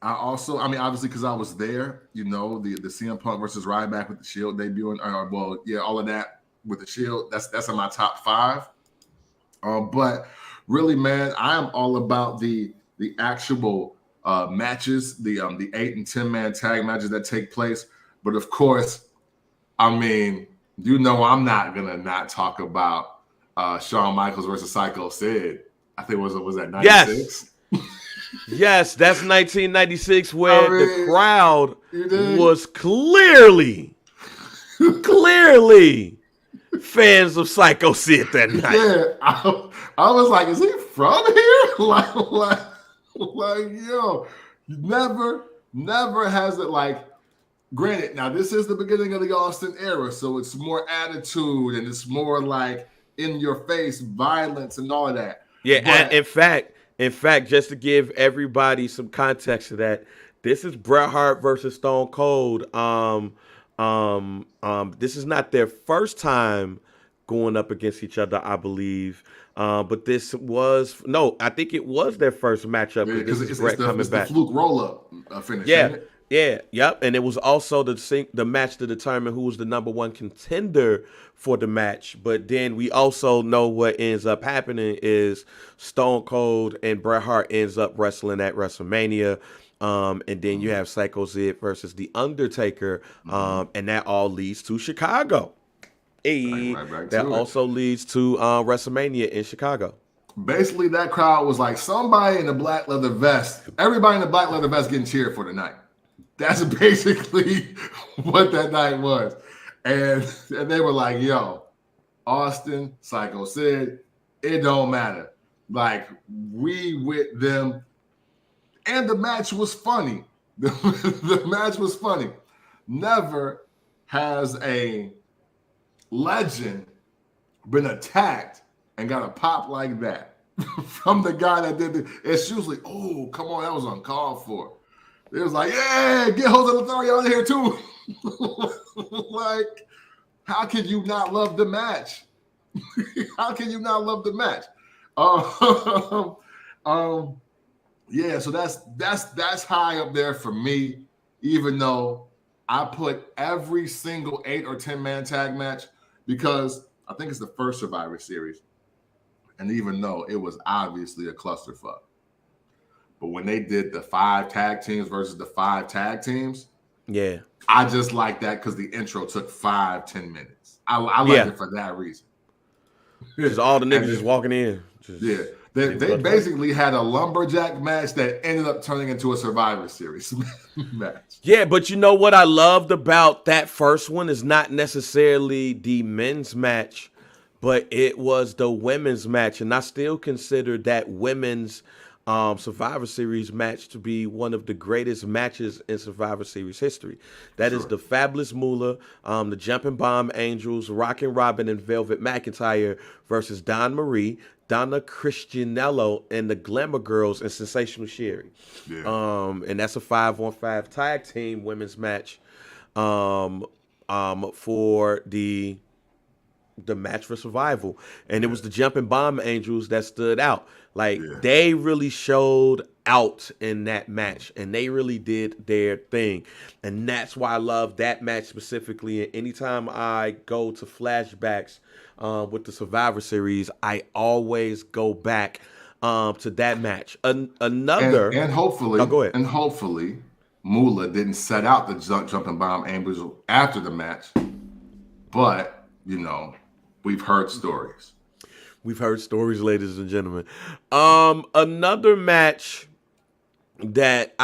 also, obviously, because I was there, the CM Punk versus Ryback with the Shield debuting, all of that with the Shield. That's in my top 5. But really, man, I am all about the actual matches, the 8 and 10 man tag matches that take place. But of course, I'm not gonna not talk about Shawn Michaels versus Psycho Sid. I think was that 96? Yes, that's 1996, where the crowd was clearly fans of Psycho Sid that night. Yeah, I was like, is he from here? Yo, never has it granted, now this is the beginning of the Austin era, so it's more attitude and it's more like in your face violence and all of that. Yeah, and in fact, just to give everybody some context to that, this is Bret Hart versus Stone Cold. This is not their first time going up against each other, I believe. But I think it was their first matchup. Yeah, because it's Bret coming back. The fluke roll-up finish. Yeah, yep. And it was also the match to determine who was the number one contender for the match. But then we also know what ends up happening is Stone Cold and Bret Hart ends up wrestling at WrestleMania. And then you have Psycho Sid versus The Undertaker. And that all leads to Chicago. That also leads to WrestleMania in Chicago. basically that crowd was like somebody in the black leather vest. Everybody in the black leather vest getting cheered for the night. That's basically what that night was. And they were like, yo, Austin, Psycho Sid, it don't matter. Like, we with them. And the match was funny. The match was funny. Never has a legend been attacked and got a pop like that from the guy that did it. It's usually, oh, come on, that was uncalled for. It was like, yeah, get Jose Lothario out of here too. Like, how can you not love the match? How can you not love the match? Yeah, so that's high up there for me, even though I put every single 8 or 10 man tag match, because I think it's the first Survivor Series. And even though it was obviously a clusterfuck, but when they did the 5 tag teams versus the 5 tag teams, yeah, I just like that because the intro took 5-10 minutes. I like it for that reason. Just all the niggas just walking in. They basically had a lumberjack match that ended up turning into a Survivor Series match. Yeah, but you know what I loved about that first one is not necessarily the men's match, but it was the women's match. And I still consider that women's Survivor Series match to be one of the greatest matches in Survivor Series history. That is the Fabulous Moolah, the Jumping Bomb Angels, Rockin' Robin and Velvet McIntyre versus Dawn Marie, Donna Christianello, and the Glamour Girls and Sensational Sherry. Yeah. And that's a 5-on-5 tag team women's match for the match for survival. And it was the Jumping Bomb Angels that stood out. Like, they really showed out in that match, and they really did their thing. And that's why I love that match specifically. And anytime I go to flashbacks with the Survivor Series, I always go back to that match. Another and hopefully, go ahead. And hopefully, Moolah didn't set out the Jumping Bomb Angels after the match, but you know, we've heard stories. We've heard stories, ladies and gentlemen. Another match that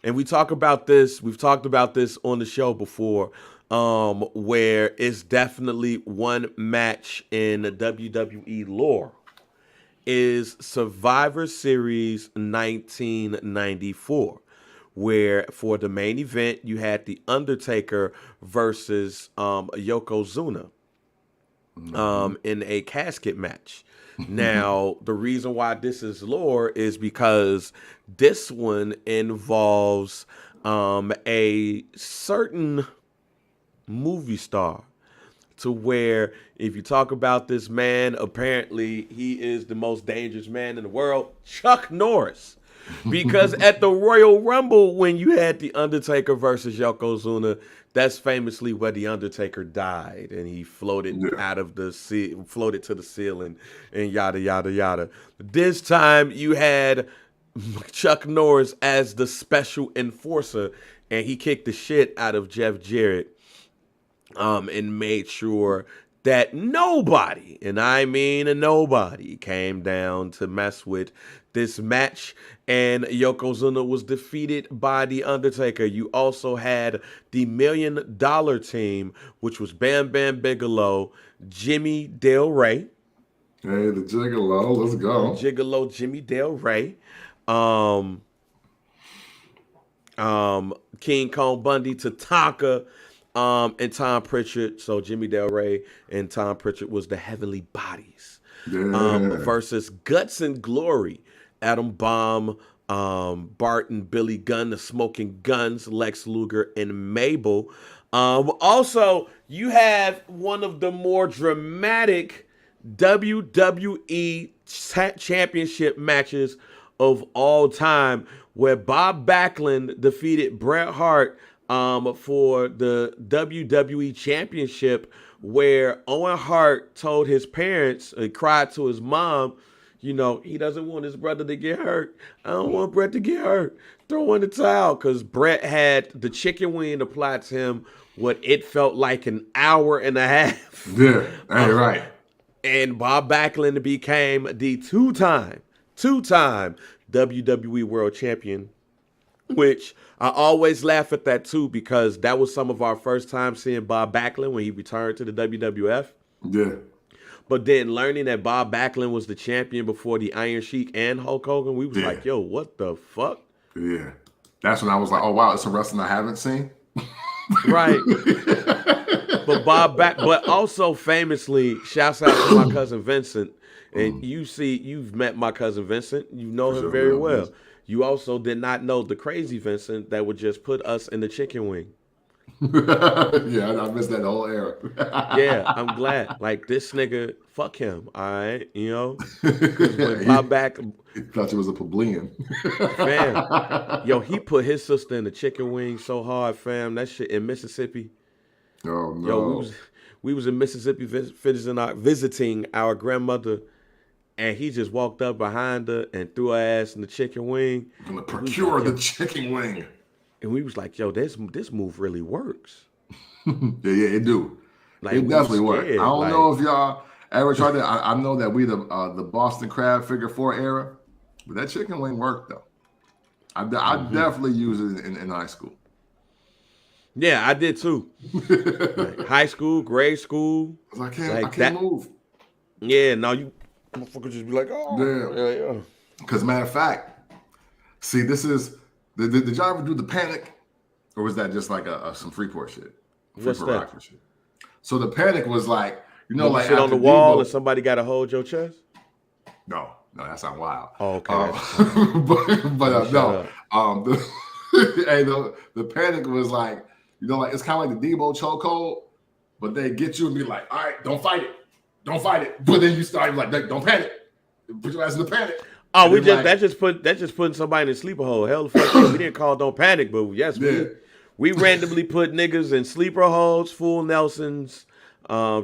we've talked about this on the show before, where it's definitely one match in the WWE lore, is Survivor Series 1994, where for the main event you had The Undertaker versus Yokozuna in a casket match. Now, the reason why this is lore is because this one involves a certain movie star, to where if you talk about this man, apparently he is the most dangerous man in the world, Chuck Norris. Because at the Royal Rumble, when you had The Undertaker versus Yokozuna, that's famously where The Undertaker died, and he floated out of the sea, floated to the ceiling, and yada yada yada. This time you had Chuck Norris as the special enforcer, and he kicked the shit out of Jeff Jarrett, and made sure that nobody, and I mean nobody, came down to mess with this match. And Yokozuna was defeated by The Undertaker. You also had the $1 Million Team, which was Bam Bam Bigelow, Jimmy Del Rey. Hey, the Gigolo, let's go. Gigolo Jimmy Del Rey. King Kong Bundy, Tatanka, and Tom Pritchard. So Jimmy Del Rey and Tom Pritchard was the Heavenly Bodies. Versus Guts and Glory, Adam Bomb, Barton, Billy Gunn, the Smoking Guns, Lex Luger, and Mabel. Also, you have one of the more dramatic WWE championship matches of all time, where Bob Backlund defeated Bret Hart for the WWE championship, where Owen Hart told his parents and cried to his mom, you know, he doesn't want his brother to get hurt. I don't want Bret to get hurt. Throw in the towel, because Bret had the chicken wing applied to him what it felt like an hour and a half. Yeah, right. And Bob Backlund became the two-time WWE World Champion, which I always laugh at that too because that was some of our first time seeing Bob Backlund when he returned to the WWF. Yeah. But then learning that Bob Backlund was the champion before the Iron Sheik and Hulk Hogan, we was like, yo, what the fuck? Yeah. That's when I was like, oh, wow, it's a wrestling I haven't seen. Right. But also famously, shouts out to my cousin Vincent. And you've met my cousin Vincent. You know him very well. You also did not know the crazy Vincent that would just put us in the chicken wing. Yeah, I missed that whole era. Yeah, I'm glad. Like, this nigga, fuck him, all right? You know? Because when Bob back... He thought you was a plebeian. Fam. Yo, he put his sister in the chicken wing so hard, fam. That shit in Mississippi. Oh, no. Yo, we was in Mississippi visiting our grandmother, and he just walked up behind her and threw her ass in the chicken wing. I'm going to procure the chicken wing. And we was like, yo, this move really works. Yeah, it do. Like, it definitely works. I don't like, know if y'all ever tried that. I know that we the Boston Crab Figure 4 era, but that chicken wing worked, though. I definitely used it in high school. Yeah, I did too. Like, high school, grade school. I can't move. Yeah, now you motherfuckers just be like, oh. Yeah. Because matter of fact, see, this is, did y'all ever do the Panic? Or was that just like some Freeport shit? What's that? Shit? So the Panic was like, like shit on the wall and somebody got to hold your chest? No, that's not wild. Oh, okay. But no. The Panic was like, like it's kind of like the Debo chokehold, but they get you and be like, all right, don't fight it. But then you start like, don't panic. Put your ass in the panic. Oh, that's just putting somebody in a sleeper hole. Hell, the fuck yeah. We didn't call don't panic, but yes, we randomly put niggas in sleeper holes, full Nelsons,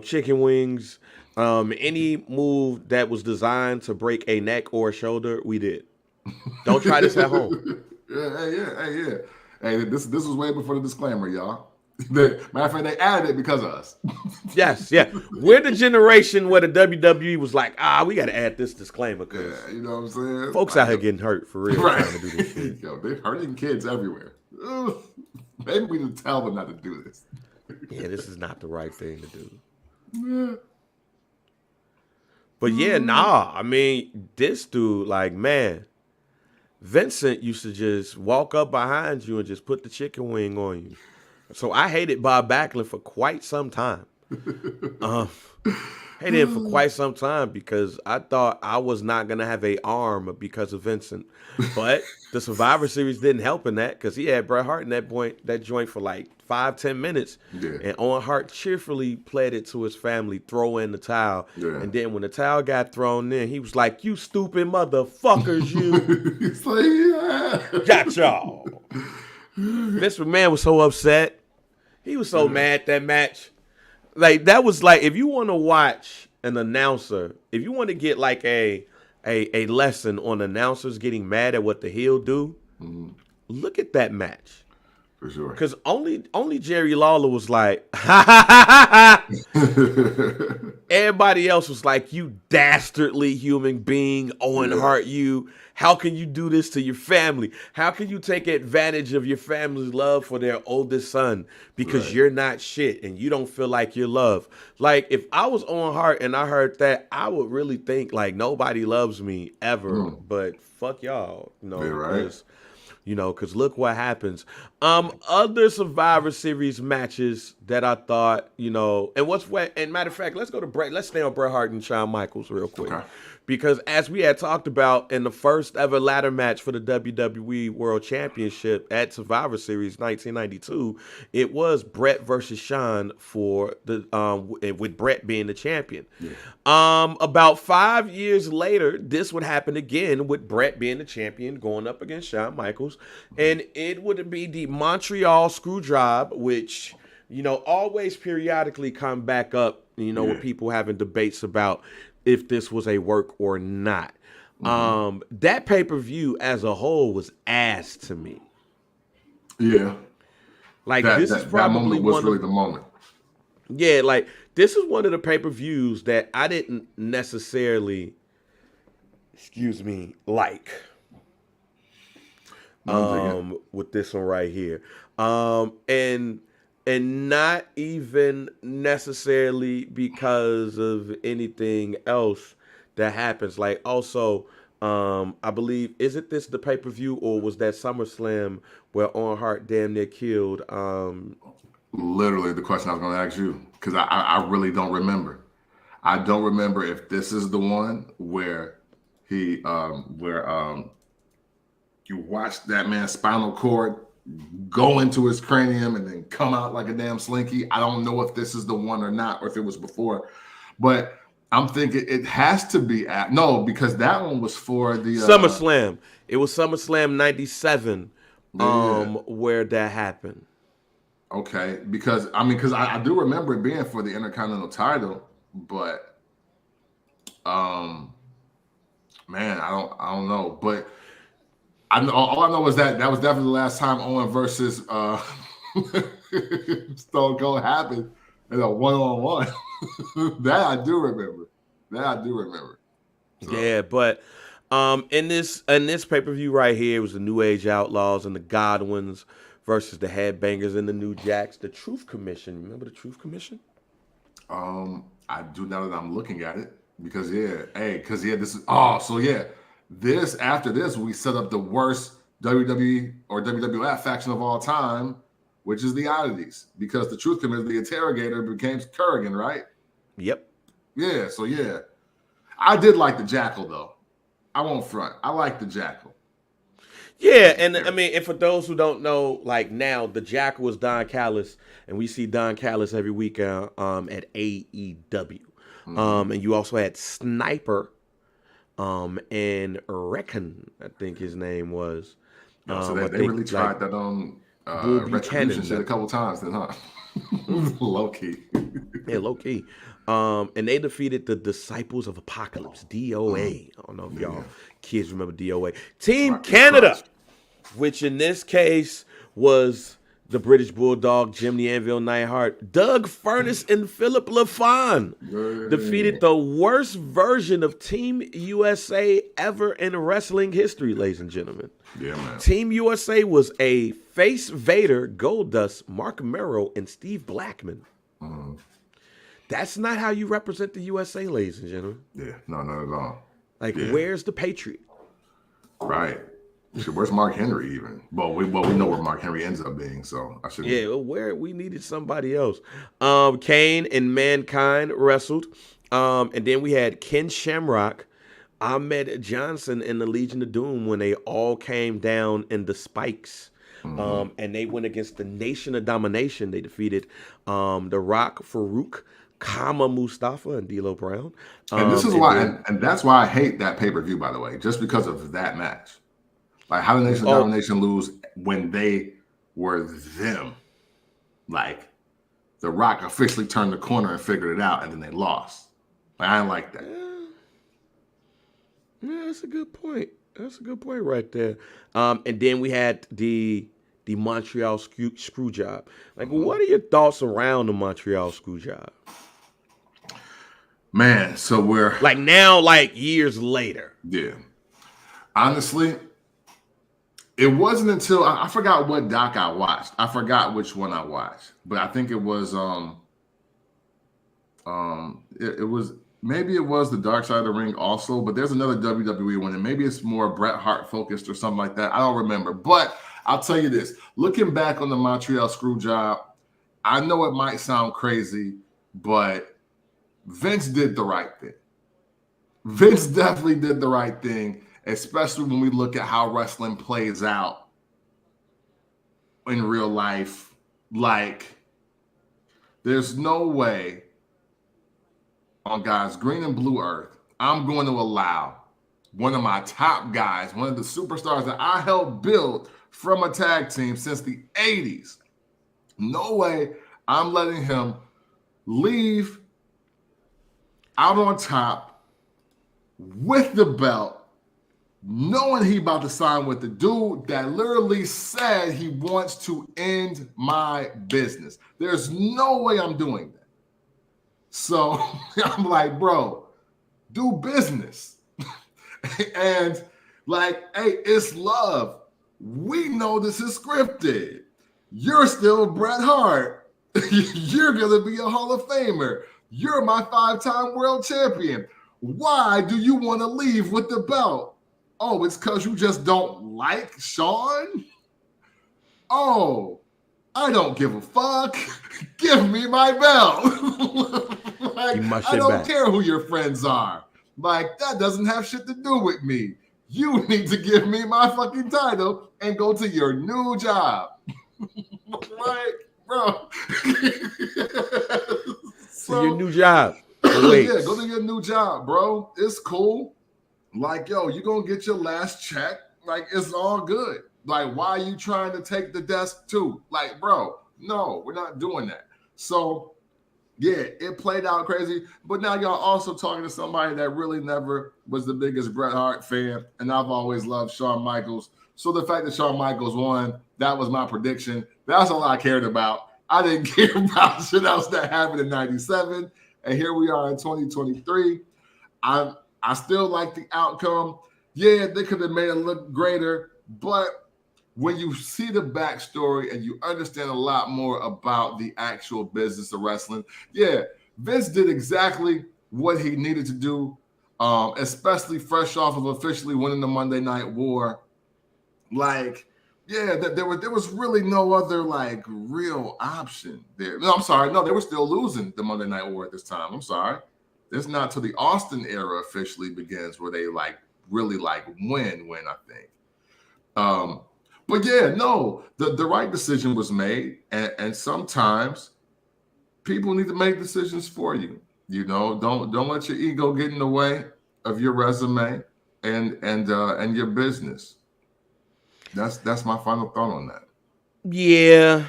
chicken wings, any move that was designed to break a neck or a shoulder, we did. Don't try this at home. Yeah. Hey, this was way before the disclaimer, y'all. Matter of fact, they added it because of us. Yes, yeah. We're the generation where the WWE was like, we got to add this disclaimer. Yeah, you know what I'm saying? Folks out here getting hurt for real right. trying to do this shit. Yo, they're hurting kids everywhere. Ugh. Maybe we need to tell them not to do this. Yeah, this is not the right thing to do. Yeah. But yeah, I mean, this dude, like, man, Vincent used to just walk up behind you and just put the chicken wing on you. So I hated Bob Backlund for quite some time. Hated him for quite some time because I thought I was not going to have an arm because of Vincent. But the Survivor Series didn't help in that because he had Bret Hart in that joint for like 5-10 minutes. Yeah. And Owen Hart cheerfully pled it to his family, throw in the towel. Yeah. And then when the towel got thrown in, he was like, you stupid motherfuckers, you. He's like, yeah. Got y'all. Vince McMahon was so upset. He was so mad that match. Like, that was like, if you want to watch an announcer, if you want to get like a lesson on announcers getting mad at what the heel do, look at that match. For sure. Because only Jerry Lawler was like, ha ha ha ha ha. Everybody else was like, you dastardly human being, Owen Hart, you. How can you do this to your family? How can you take advantage of your family's love for their oldest son because you're not shit and you don't feel like you're loved? Like, if I was Owen Hart and I heard that, I would really think like nobody loves me ever, but fuck y'all, because look what happens. Other Survivor Series matches that I thought, and matter of fact, let's go to Bret. Let's stay on Bret Hart and Shawn Michaels real quick. Okay. Because as we had talked about in the first ever ladder match for the WWE World Championship at Survivor Series 1992, it was Bret versus Shawn for the with Bret being the champion. Yeah. About 5 years later, this would happen again with Bret being the champion going up against Shawn Michaels, and it would be the Montreal Screwjob, which always periodically come back up. With people having debates about if this was a work or not. That pay-per-view as a whole was ass to me. Yeah. Like, this is probably that moment was really the moment. Yeah, like this is one of the pay-per-views that I didn't necessarily, excuse me, like No, I'm digging. with this one right here. And not even necessarily because of anything else that happens. Like also, I believe isn't this the pay-per-view or was that SummerSlam where Owen Hart damn near killed Literally the question I was going to ask you because I really don't remember. I don't remember if this is the one where where you watch that man's spinal cord go into his cranium and then come out like a damn slinky. I don't know if this is the one or not, or if it was before, but I'm thinking it has to be at no, because that one was for the SummerSlam. It was SummerSlam '97 yeah. where that happened. Okay, because I do remember it being for the Intercontinental title, but man, I don't know, but all I know is that was definitely the last time Owen versus Stone Cold happened in a one-on-one. That I do remember. So Yeah, but in this pay-per-view right here, it was the New Age Outlaws and the Godwins versus the Headbangers and the New Jacks, the Truth Commission. Remember the Truth Commission? I do now that I'm looking at it because this is so yeah. This after this we set up the worst WWE or WWF faction of all time, which is the Oddities, because the Truth Commission, the Interrogator became Kurgan, right? Yep. Yeah, so yeah. I did like the Jackal though. I won't front. I like the Jackal. Yeah, and I mean, and for those who don't know, like now, the Jackal was Don Callis, and we see Don Callis every week at AEW. And you also had Sniper, and Reckon, I think his name was. So they I really think tried like that on Bull retribution Buchanan. shit a couple times then, huh? Low key. Yeah, low key. And they defeated the Disciples of Apocalypse, DOA. I don't know if y'all kids remember DOA. Team Rocky the Canada, Crutch. which in this case was the British Bulldog, Jim the Anvil Neidhart, Doug Furnace, and Philip LaFon. Defeated the worst version of Team USA ever in wrestling history, ladies and gentlemen. Yeah, man. Team USA was a Face Vader, Goldust, Mark Merrow, and Steve Blackman. That's not how you represent the USA, ladies and gentlemen. Yeah, no, not at all. Like, Yeah. where's the Patriot? Right. Shit, where's Mark Henry even? Well, we know where Mark Henry ends up being, so I shouldn't. Yeah, where we needed somebody else. Kane and Mankind wrestled. And then we had Ken Shamrock, Ahmed Johnson, and the Legion of Doom when they all came down in the spikes. And they went against the Nation of Domination. They defeated The Rock, Farouk, Kama Mustafa, and D'Lo Brown. And this is why, and that's why I hate that pay-per-view, by the way, just because of that match. Like, how did Nation of Domination lose when they were them? Like, The Rock officially turned the corner and figured it out, and then they lost. Like, I didn't like that. Yeah, that's a good point. That's a good point right there. And then we had the Montreal screw job. Like, what are your thoughts around the Montreal screw job? Man, so we're like now, like years later. Yeah. Honestly, it wasn't until I forgot what doc I watched. I forgot which one I watched, but I think it was it was maybe it was the Dark Side of the Ring also, but there's another WWE one, and maybe it's more Bret Hart focused or something like that. I don't remember, but I'll tell you this: looking back on the Montreal screw job, I know it might sound crazy, but Vince did the right thing. Vince definitely did the right thing, especially when we look at how wrestling plays out in real life. Like, there's no way on God's green and blue earth I'm going to allow one of my top guys, one of the superstars that I helped build from a tag team since the 80s. No way I'm letting him leave out on top with the belt, knowing he about to sign with the dude that literally said he wants to end my business. There's no way I'm doing that. So I'm like, bro, do business. And like, hey, it's love. We know this is scripted. You're still Bret Hart. You're going to be a Hall of Famer. You're my 5-time world champion. Why do you want to leave with the belt? Oh, it's because you just don't like Shawn? Oh, I don't give a fuck. Give me my belt. Like, Give my I shit don't back. care who your friends are. Like, that doesn't have shit to do with me. You need to give me my fucking title and go to your new job. Like, bro. To your new job. Yeah, go to your new job, bro. It's cool. Like, yo, you're going to get your last check. Like, it's all good. Like, why are you trying to take the desk too? Like, bro, no, we're not doing that. So, yeah, it played out crazy. But now y'all also talking to somebody that really never was the biggest Bret Hart fan. And I've always loved Shawn Michaels. So the fact that Shawn Michaels won, that was my prediction. That's all I cared about. I didn't care about shit else that happened in 97. And here we are in 2023. I still like the outcome. Yeah, they could have made it look greater, but when you see the backstory and you understand a lot more about the actual business of wrestling, yeah, Vince did exactly what he needed to do, especially fresh off of officially winning the Monday Night War. Like, yeah, there was really no other like real option there. No, I'm sorry, no, they were still losing the Monday Night War at this time. I'm sorry. It's not till the Austin era officially begins where they like really like win, I think. Um, but yeah, no, the right decision was made, and sometimes people need to make decisions for you. You know, don't let your ego get in the way of your resume and your business. That's my final thought on that. Yeah.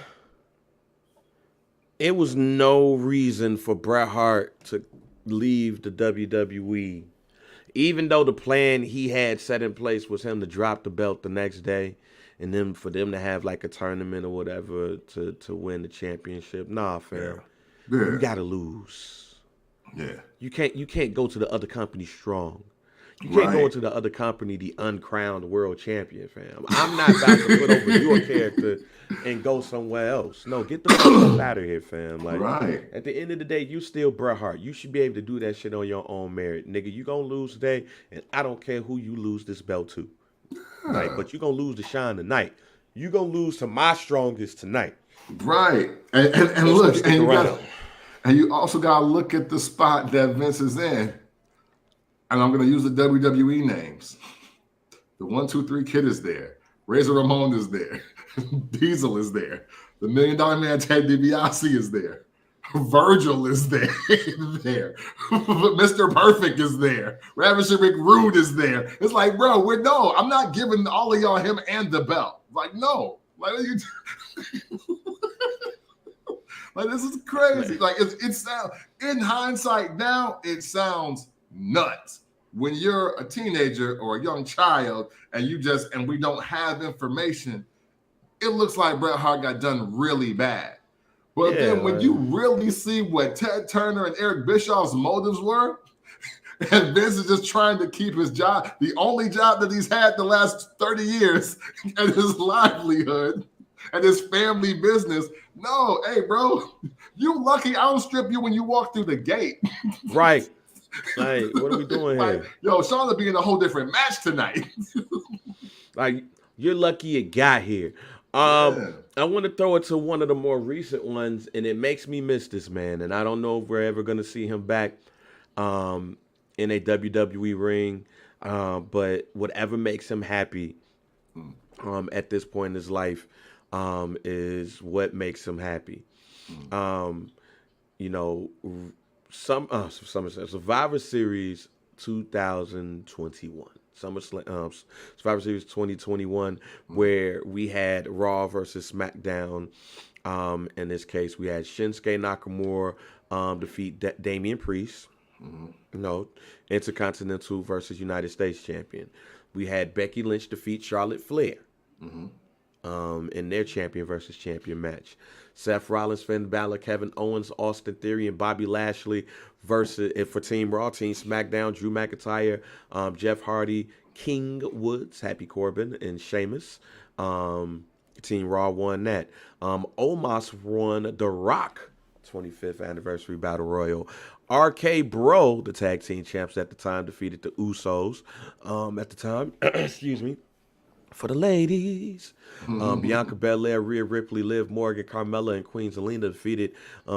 It was no reason for Bret Hart to leave the WWE. Even though the plan he had set in place was him to drop the belt the next day and then for them to have like a tournament or whatever to win the championship. Nah, fam. You Yeah, gotta lose. yeah, You can't go to the other company strong. You can't go right. into the other company the uncrowned world champion, fam. I'm not about to put over your character and go somewhere else. No, get the fuck up out of here, fam. Like, Right. at the end of the day, you still Bret Hart. You should be able to do that shit on your own merit. Nigga, you gonna lose today, and I don't care who you lose this belt to. Like, Yeah, but you gonna lose to Shine tonight. You gonna lose to my strongest tonight. right. And Just gonna look, stick around. and you also gotta look at the spot that Vince is in. And I'm gonna use the WWE names. The 1-2-3 Kid is there. Razor Ramon is there. Diesel is there. The $1 Million Man Ted DiBiase is there. Virgil is there. there. Mr. Perfect is there. Ravisher McRude is there. It's like, bro, I'm not giving all of y'all him and the belt. Like, no. Like, like this is crazy. Like it sounds in hindsight now, it sounds nuts. When you're a teenager or a young child and we don't have information, it looks like Bret Hart got done really bad. But Yeah, then when like you really see what Ted Turner and Eric Bischoff's motives were, and Vince is just trying to keep his job, the only job that he's had the last 30 years, and his livelihood and his family business. No, hey, bro, you lucky I don't strip you when you walk through the gate. right. Like, what are we doing Like, here? yo, Sean will be in a whole different match tonight. Like, you're lucky it got here. Yeah. I want to throw it to one of the more recent ones, and it makes me miss this man. And I don't know if we're ever gonna see him back um, in a WWE ring. But whatever makes him happy Mm, at this point in his life is what makes him happy. mm, Um, you know, some Survivor Series 2021. Survivor Series 2021, mm, where we had Raw versus SmackDown. In this case, we had Shinsuke Nakamura defeat Damian Priest. mm, You know, Intercontinental versus United States champion. We had Becky Lynch defeat Charlotte Flair. mm, in their champion versus champion match. Seth Rollins, Finn Balor, Kevin Owens, Austin Theory, and Bobby Lashley versus for Team Raw, Team SmackDown, Drew McIntyre, Jeff Hardy, King Woods, Happy Corbin, and Sheamus. Team Raw won that. Omos won The Rock 25th anniversary battle royal. RK Bro, the tag team champs at the time, defeated the Usos at the time. Excuse me. For the ladies, Bianca Belair, Rhea Ripley, Liv Morgan, Carmella, and Queen Zelina defeated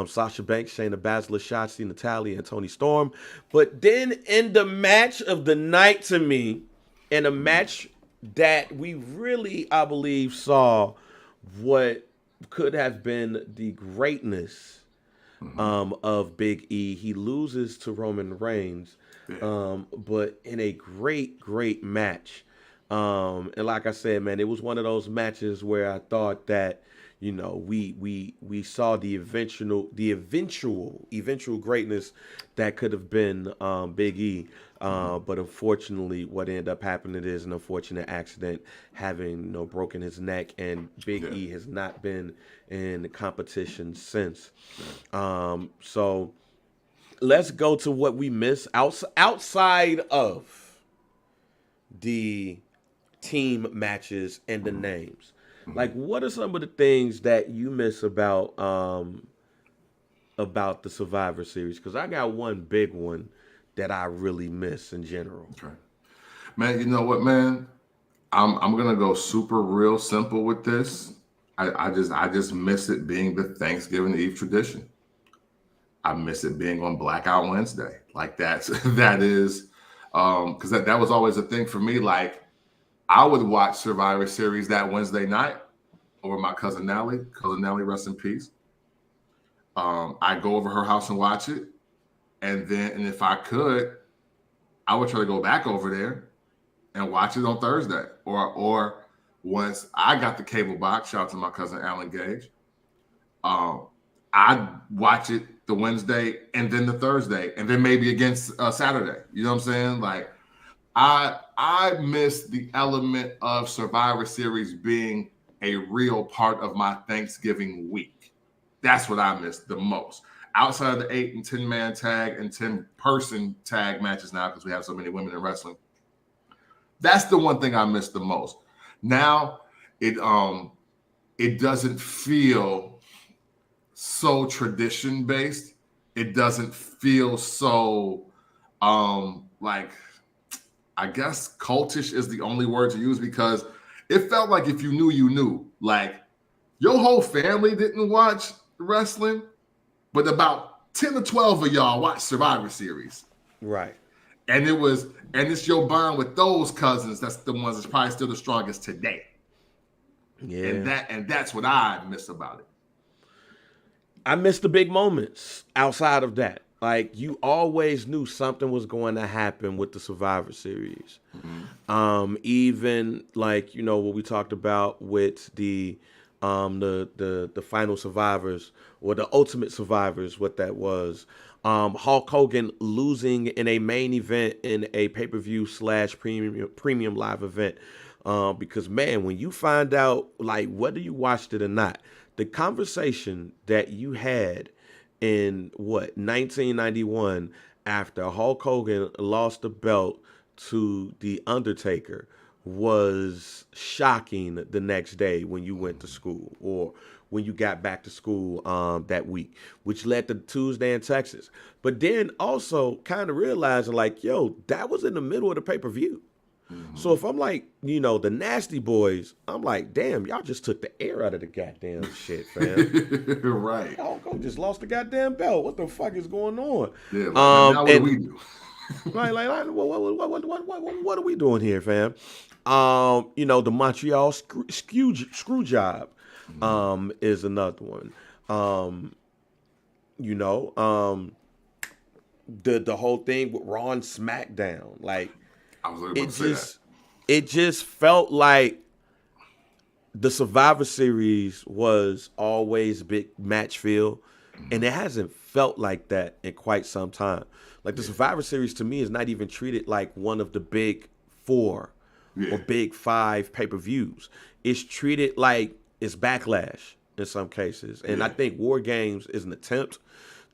Sasha Banks, Shayna Baszler, Shotzi, Natalya, and Toni Storm. But then in the match of the night to me, in a match that we really, I believe, saw what could have been the greatness of Big E. He loses to Roman Reigns, but in a great match. And like I said, man, it was one of those matches where I thought that, you know, we saw the eventual greatness that could have been Big E. But unfortunately, what ended up happening is an unfortunate accident, having, you know, broken his neck, and Big E has not been in the competition since. So let's go to what we miss outside of the team matches and the names. Like, what are some of the things that you miss about the Survivor Series? Because I got one big one that I really miss in general. Okay. Man, you know what, man? I'm gonna go super real simple with this. I just miss it being the Thanksgiving Eve tradition. I miss it being on Blackout Wednesday. Like that is because that was always a thing for me. Like, I would watch Survivor Series that Wednesday night over my cousin Nally. Cousin Nally, rest in peace. I'd go over her house and watch it. And if I could, I would try to go back over there and watch it on Thursday. Or once I got the cable box, shout out to my cousin Alan Gage, I'd watch it the Wednesday and then the Thursday and then maybe against Saturday. You know what I'm saying? Like, I miss the element of Survivor Series being a real part of my Thanksgiving week. That's what I miss the most. Outside of the 8 and 10 man tag and 10 person tag matches now, because we have so many women in wrestling, that's the one thing I miss the most. Now it doesn't feel so tradition based. It doesn't feel so like, I guess cultish is the only word to use, because it felt like if you knew, you knew. Like, your whole family didn't watch wrestling, but about 10 or 12 of y'all watched Survivor Series. Right. And it's your bond with those cousins that's the ones that's probably still the strongest today. Yeah. And that's what I miss about it. I miss the big moments outside of that. Like, you always knew something was going to happen with the Survivor Series. Even like, you know, what we talked about with the final survivors, or the ultimate survivors, what that was. Hulk Hogan losing in a main event in a pay-per-view / premium live event. Because, man, when you find out, like, whether you watched it or not, the conversation that you had in 1991 after Hulk Hogan lost the belt to The Undertaker was shocking the next day when you went to school, or when you got back to school that week, which led to Tuesday in Texas. But then also kind of realizing, like, yo, that was in the middle of the pay-per-view. So if I'm like, you know, the Nasty Boys, I'm like, damn, y'all just took the air out of the goddamn shit, fam. Right. Hulk Hogan just lost the goddamn belt. What the fuck is going on? Yeah. Like, now what do we do? What are we doing here, fam? You know, the Montreal screw job is another one. You know, the whole thing with Raw and SmackDown, like, I was literally about to say that. it just felt like the Survivor Series was always big match feel, and it hasn't felt like that in quite some time. Like, the Survivor Series to me is not even treated like one of the big four Yeah. or Big Five pay-per-views. It's treated like it's Backlash in some cases. And I Yeah. think War Games is an attempt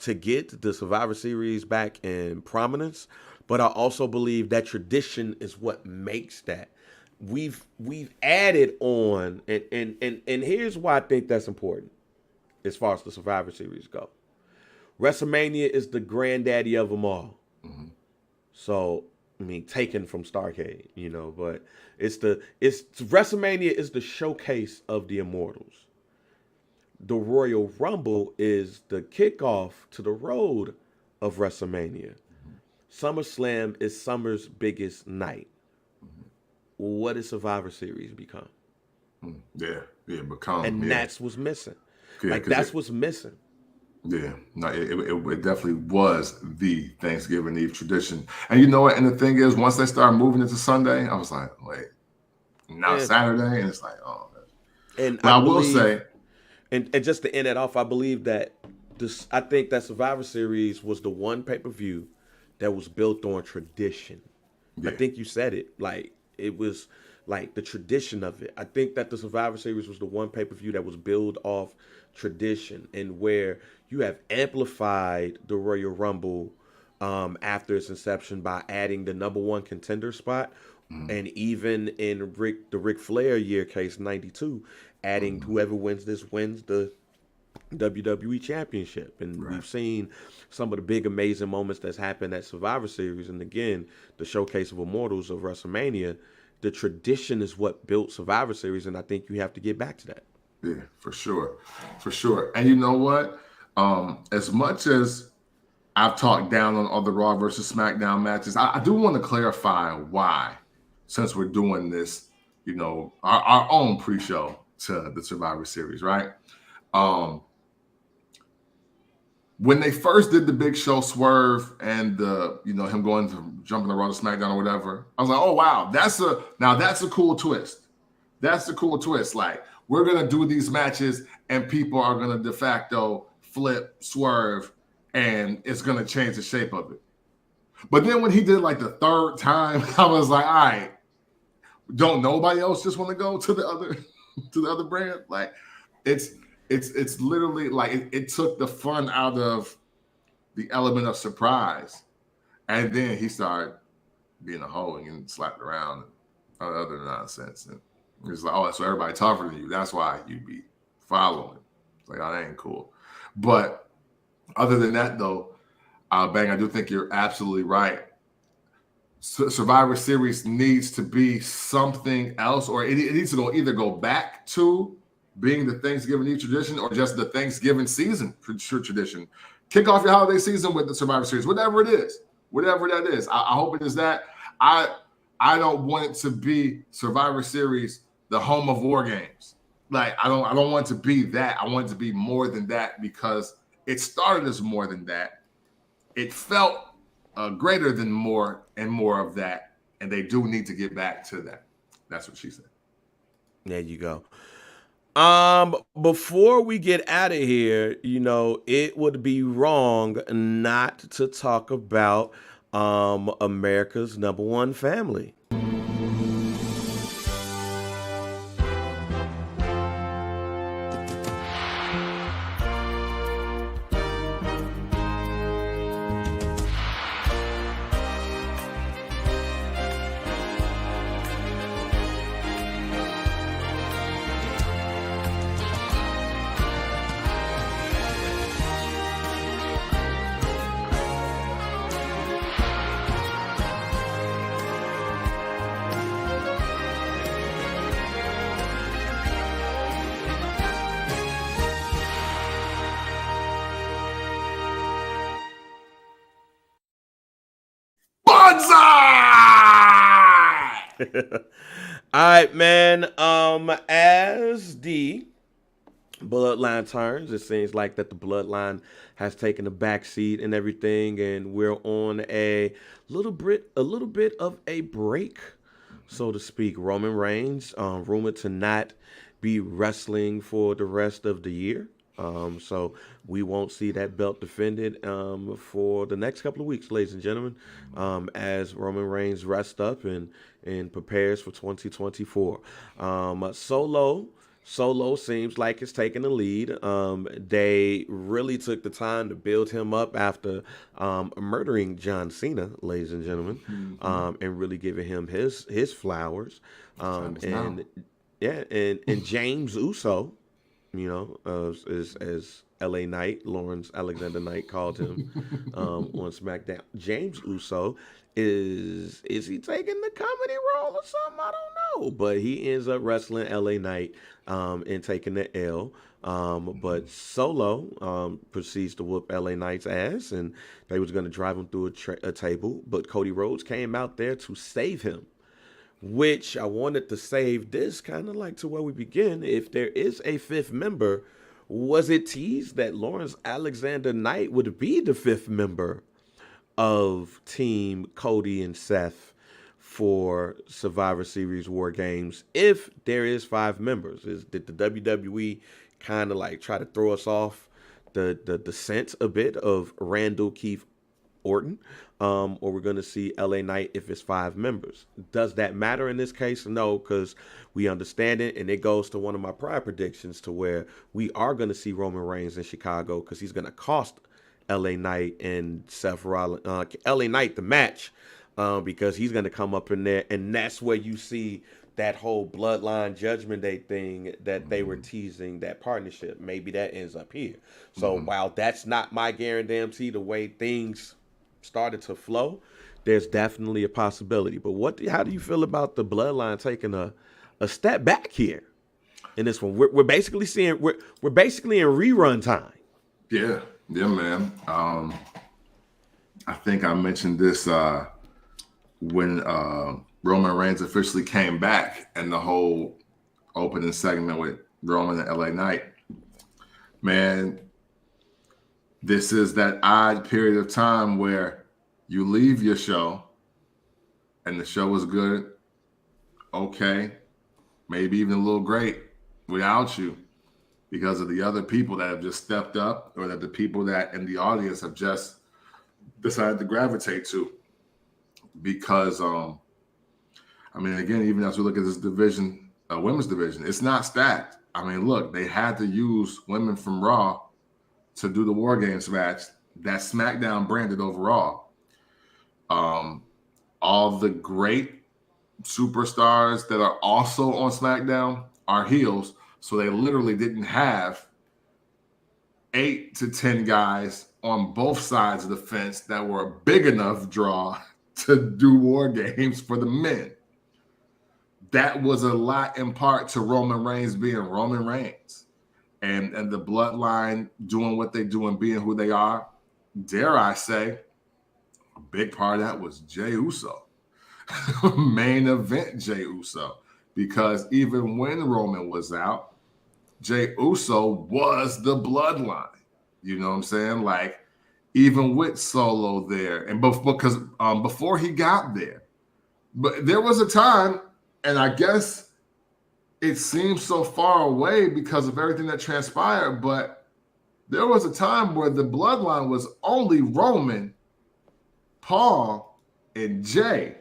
to get the Survivor Series back in prominence. But I also believe that tradition is what makes that. We've added on, and here's why I think that's important as far as the Survivor Series go. WrestleMania is the granddaddy of them all. Hmm. So I mean, taken from Starcade, but it's WrestleMania is the showcase of the Immortals. The Royal Rumble is the kickoff to the road of WrestleMania. SummerSlam is Summer's biggest night. What does Survivor Series become? Yeah. Yeah. Become. And Yeah. that's what's missing. Yeah. Like that's what's missing. Yeah, no, it definitely was the Thanksgiving Eve tradition. And you know what? And the thing is, once they started moving it to Sunday, I was like, wait, now And Saturday? And it's like, oh. and But I I will believe, say, and just to end that off, I believe that I think that Survivor Series was the one pay-per-view that was built on tradition. I yeah, think you said it. Like it was like the tradition of it. I think that the Survivor Series was the one pay-per-view that was built off tradition and where you have amplified the Royal Rumble after its inception by adding the number one contender spot. And even in the Ric Flair year case 92, adding whoever wins this wins the WWE Championship. And right. we've seen some of the big, amazing moments that's happened at Survivor Series. And again, the showcase of Immortals of WrestleMania. The tradition is what built Survivor Series. And I think you have to get back to that. Yeah, for sure. For sure. And you know what? As much as I've talked down on other Raw versus SmackDown matches, I do want to clarify why, since we're doing this, our own pre-show to the Survivor Series, right? When they first did the Big Show swerve and him going to jumping the Raw to SmackDown or whatever, I was like, oh wow, that's a cool twist. That's the cool twist. Like, we're gonna do these matches and people are gonna de facto flip, swerve, and it's gonna change the shape of it. But then when he did like the third time, I was like, all right, don't nobody else just want to go to the other brand? Like, it's literally like it took the fun out of the element of surprise. And then he started being a hoe and getting slapped around and other nonsense. And it's like, oh, so everybody tougher than you. That's why you be following. It's like, oh, that ain't cool. But other than that, though, Bang, I do think you're absolutely right. Survivor Series needs to be something else, or it needs to either go back to being the Thanksgiving Eve tradition or just the Thanksgiving season tradition. Kick off your holiday season with the Survivor Series, whatever it is, whatever that is. I hope it is that. I don't want it to be Survivor Series, the home of War Games. Like, I don't want it to be that. I want it to be more than that because it started as more than that. It felt greater than more and more of that, and they do need to get back to that. That's what she said. There you go. Before we get out of here, it would be wrong not to talk about America's number one family. All right, man. As the bloodline turns, it seems like that the bloodline has taken a back seat and everything, and we're on a little bit of a break, so to speak. Roman Reigns, rumored to not be wrestling for the rest of the year. So we won't see that belt defended for the next couple of weeks, ladies and gentlemen, as Roman Reigns rests up and prepares for 2024. Solo seems like it's taking the lead. They really took the time to build him up after murdering John Cena, ladies and gentlemen, and really giving him his flowers. Time is now. And yeah, and James Uso, as LA Knight, Lawrence Alexander Knight called him on SmackDown. James Uso is he taking the comedy role or something? I don't know, but he ends up wrestling LA Knight and taking the L. But Solo proceeds to whoop LA Knight's ass, and they was going to drive him through a table, but Cody Rhodes came out there to save him, which I wanted to save this kind of like to where we begin. If there is a fifth member, was it teased that Lawrence Alexander Knight would be the fifth member of Team Cody and Seth for Survivor Series War Games if there is five members? Did the WWE kind of like try to throw us off the scent a bit of Randall Keith Orton, or we're going to see LA Knight if it's five members? Does that matter in this case? No, because we understand it, and it goes to one of my prior predictions to where we are going to see Roman Reigns in Chicago because he's going to cost LA Knight and Seth Rollins, LA Knight the match, because he's going to come up in there, and that's where you see that whole Bloodline Judgment Day thing that they were teasing, that partnership. Maybe that ends up here. So while that's not my guarantee the way things started to flow, there's definitely a possibility. But how do you feel about the Bloodline taking a step back here in this one? We're basically seeing we're basically in rerun time. Yeah, man. I think I mentioned this when Roman Reigns officially came back and the whole opening segment with Roman and LA Knight. Man, this is that odd period of time where you leave your show and the show was good, okay, maybe even a little great without you, because of the other people that have just stepped up, or that the people that in the audience have just decided to gravitate to. Because, I mean, again, even as we look at this division, women's division, it's not stacked. I mean, look, they had to use women from Raw to do the War Games match that SmackDown branded overall. All the great superstars that are also on SmackDown are heels, so they literally didn't have 8 to 10 guys on both sides of the fence that were a big enough draw to do War Games for the men. That was a lot in part to Roman Reigns being Roman Reigns, and the Bloodline doing what they do and being who they are. Dare I say, a big part of that was Jey Uso. Main event Jey Uso. Because even when Roman was out, Jey Uso was the Bloodline. You know what I'm saying? Like, even with Solo there, and because before he got there, but there was a time, and I guess it seems so far away because of everything that transpired, but there was a time where the Bloodline was only Roman, Paul, and Jey.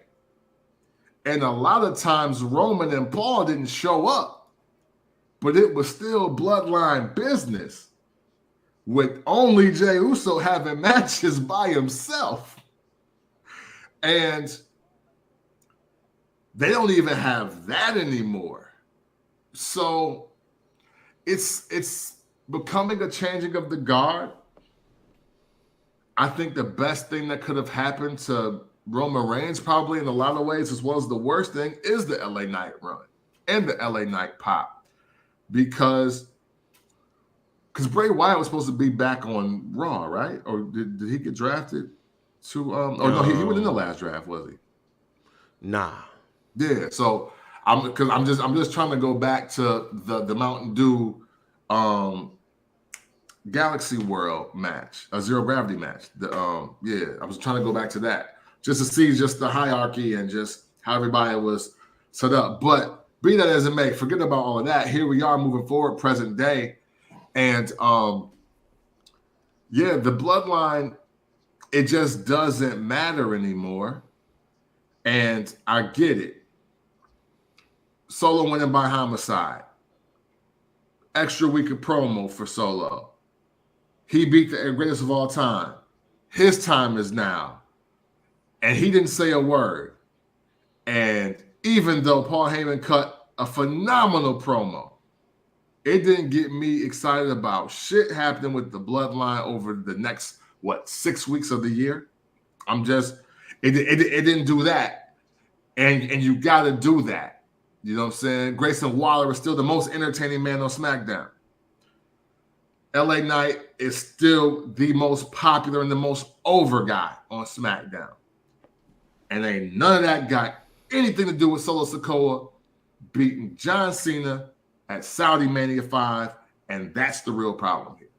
And a lot of times Roman and Paul didn't show up, but it was still Bloodline business, with only Jey Uso having matches by himself. And they don't even have that anymore. So it's becoming a changing of the guard. I think the best thing that could have happened to Roman Reigns, probably in a lot of ways, as well as the worst thing, is the LA Knight run and the LA Knight pop. Because Bray Wyatt was supposed to be back on Raw, right? Or did he get drafted to no, he was in the last draft, was he? Nah. Yeah, so I'm just trying to go back to the Mountain Dew Galaxy World match, a Zero Gravity match. I was trying to go back to that just to see just the hierarchy and just how everybody was set up. But be that as it may, forget about all of that. Here we are moving forward, present day. And yeah, the bloodline, it just doesn't matter anymore. And I get it. Solo winning by homicide. Extra week of promo for Solo. He beat the greatest of all time. His time is now. And he didn't say a word. And even though Paul Heyman cut a phenomenal promo, it didn't get me excited about shit happening with the bloodline over the next, 6 weeks of the year. It didn't do that. And you got to do that. You know what I'm saying? Grayson Waller is still the most entertaining man on SmackDown. LA Knight is still the most popular and the most over guy on SmackDown. And ain't none of that got anything to do with Solo Sikoa beating John Cena at Saudi Mania 5, and that's the real problem here.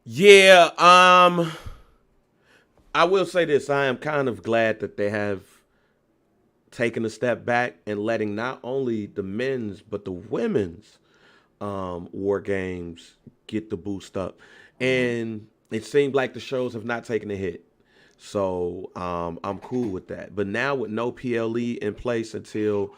Yeah, I will say this. I am kind of glad that they have taken a step back and letting not only the men's but the women's war games get the boost up. And it seemed like the shows have not taken a hit. So I'm cool with that. But now with no PLE in place until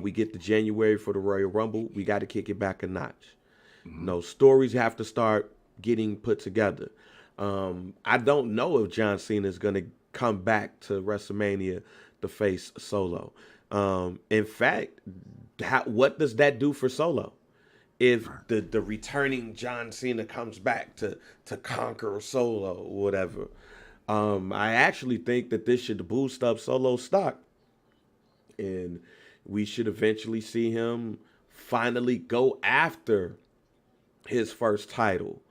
we get to January for the Royal Rumble, we got to kick it back a notch. No stories have to start getting put together. I don't know if John Cena is going to come back to WrestleMania to face Solo. In fact, what does that do for Solo? If the returning John Cena comes back to conquer Solo or whatever. I actually think that this should boost up Solo's stock. And we should eventually see him finally go after his first title.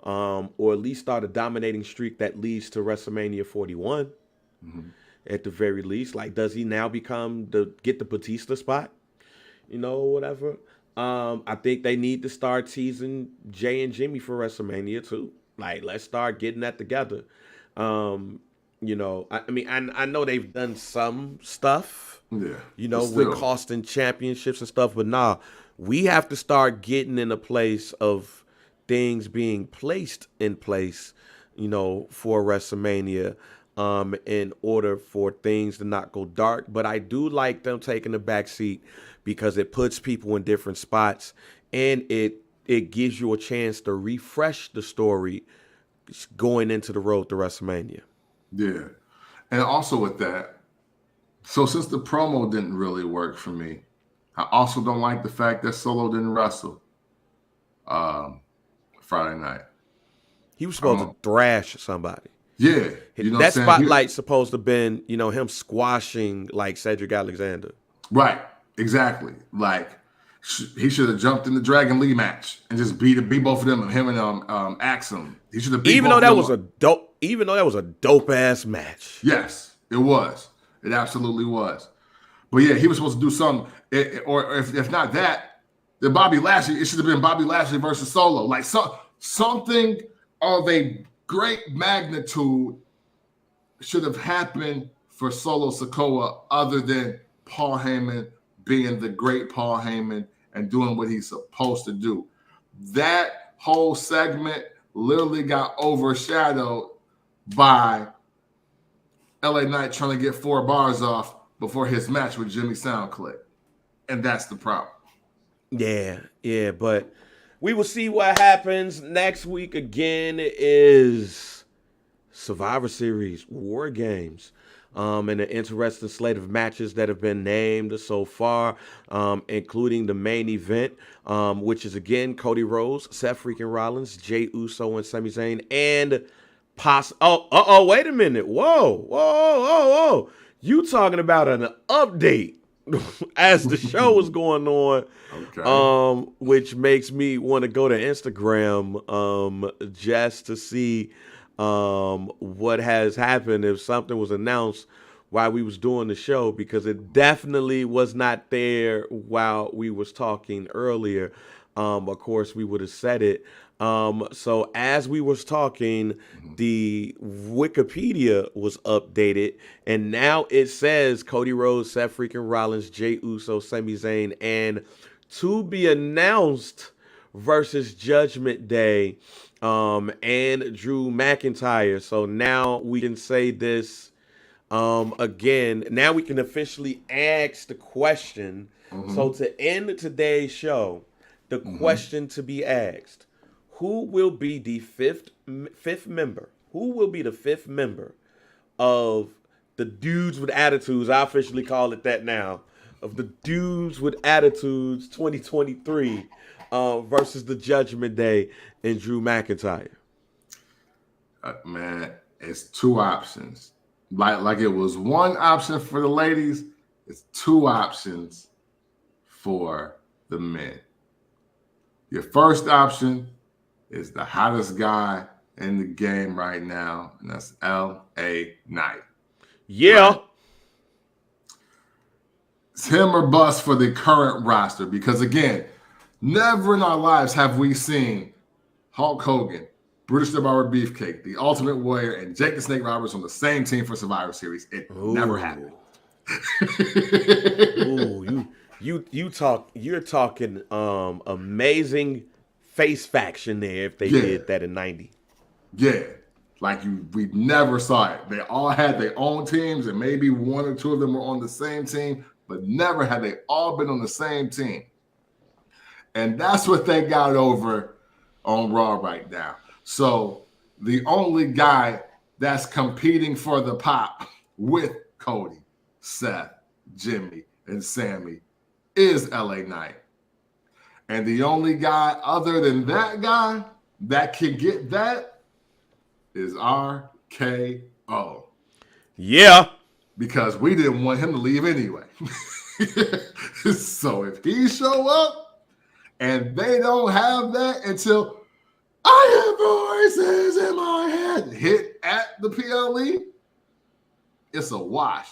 Or at least start a dominating streak that leads to WrestleMania 41. At the very least. Like, does he now get the Batista spot? You know, whatever. I think they need to start teasing Jay and Jimmy for WrestleMania too. Like, let's start getting that together. You know, I mean, I know they've done some stuff. Yeah. You know, with costing championships and stuff, but nah, we have to start getting in a place of things being placed in place, you know, for WrestleMania, in order for things to not go dark. But I do like them taking the back seat because it puts people in different spots and it gives you a chance to refresh the story going into the road to WrestleMania. Yeah. And also with that, so since the promo didn't really work for me, I also don't like the fact that Solo didn't wrestle Friday night. He was supposed to thrash somebody. Yeah. You know that spotlight's supposed to have been, you know, him squashing like Cedric Alexander. Right. Exactly. Like he should have jumped in the Dragon Lee match and just beat both of them, him and Axum. He should have beat even though that was a dope ass match. Yes, it was. It absolutely was. But yeah, he was supposed to do something. Or if not that, then Bobby Lashley, it should have been Bobby Lashley versus Solo. Like something of a great magnitude should have happened for Solo Sikoa other than Paul Heyman being the great Paul Heyman and doing what he's supposed to do. That whole segment literally got overshadowed by LA Knight trying to get 4 bars off before his match with Jimmy Soundclick. And that's the problem. Yeah, but we will see what happens. Next week again is Survivor Series War Games. And an interesting slate of matches that have been named so far, including the main event, which is again Cody Rhodes, Seth freaking Rollins, Jey Uso, and Sami Zayn, and wait a minute, whoa, you talking about an update as the show was going on, okay. Which makes me want to go to Instagram, just to see what has happened if something was announced while we was doing the show, because it definitely was not there while we was talking earlier. Of course we would have said it. So as we was talking, the Wikipedia was updated and now it says Cody Rhodes, Seth freaking Rollins, Jey Uso, Sami Zayn, and to be announced versus Judgment Day and Drew McIntyre. So now we can say this again. Now we can officially ask the question. Mm-hmm. So to end today's show, the Mm-hmm. question to be asked: Who will be the fifth member? Who will be the fifth member of the Dudes with Attitudes? I officially call it that now. Of the Dudes with Attitudes 2023 versus the Judgment Day and Drew McIntyre. Man, it's two options. Like it was one option for the ladies, it's two options for the men. Your first option is the hottest guy in the game right now, and that's L.A. Knight. Yeah. Right? It's him or bust for the current roster because, again, never in our lives have we seen Hulk Hogan, British the Barber Beefcake, the Ultimate Warrior, and Jake the Snake Roberts on the same team for Survivor Series. It never happened. Ooh, you're talking amazing face faction there if they did that in 90. Yeah. Like we never saw it. They all had their own teams, and maybe one or two of them were on the same team, but never had they all been on the same team. And that's what they got over on Raw right now. So the only guy that's competing for the pop with Cody, Seth, Jimmy, and Sammy is LA Knight. And the only guy other than that guy that can get that is RKO. Yeah. Because we didn't want him to leave anyway. So if he show up and they don't have that until I have voices in my head hit at the PLE, it's a wash.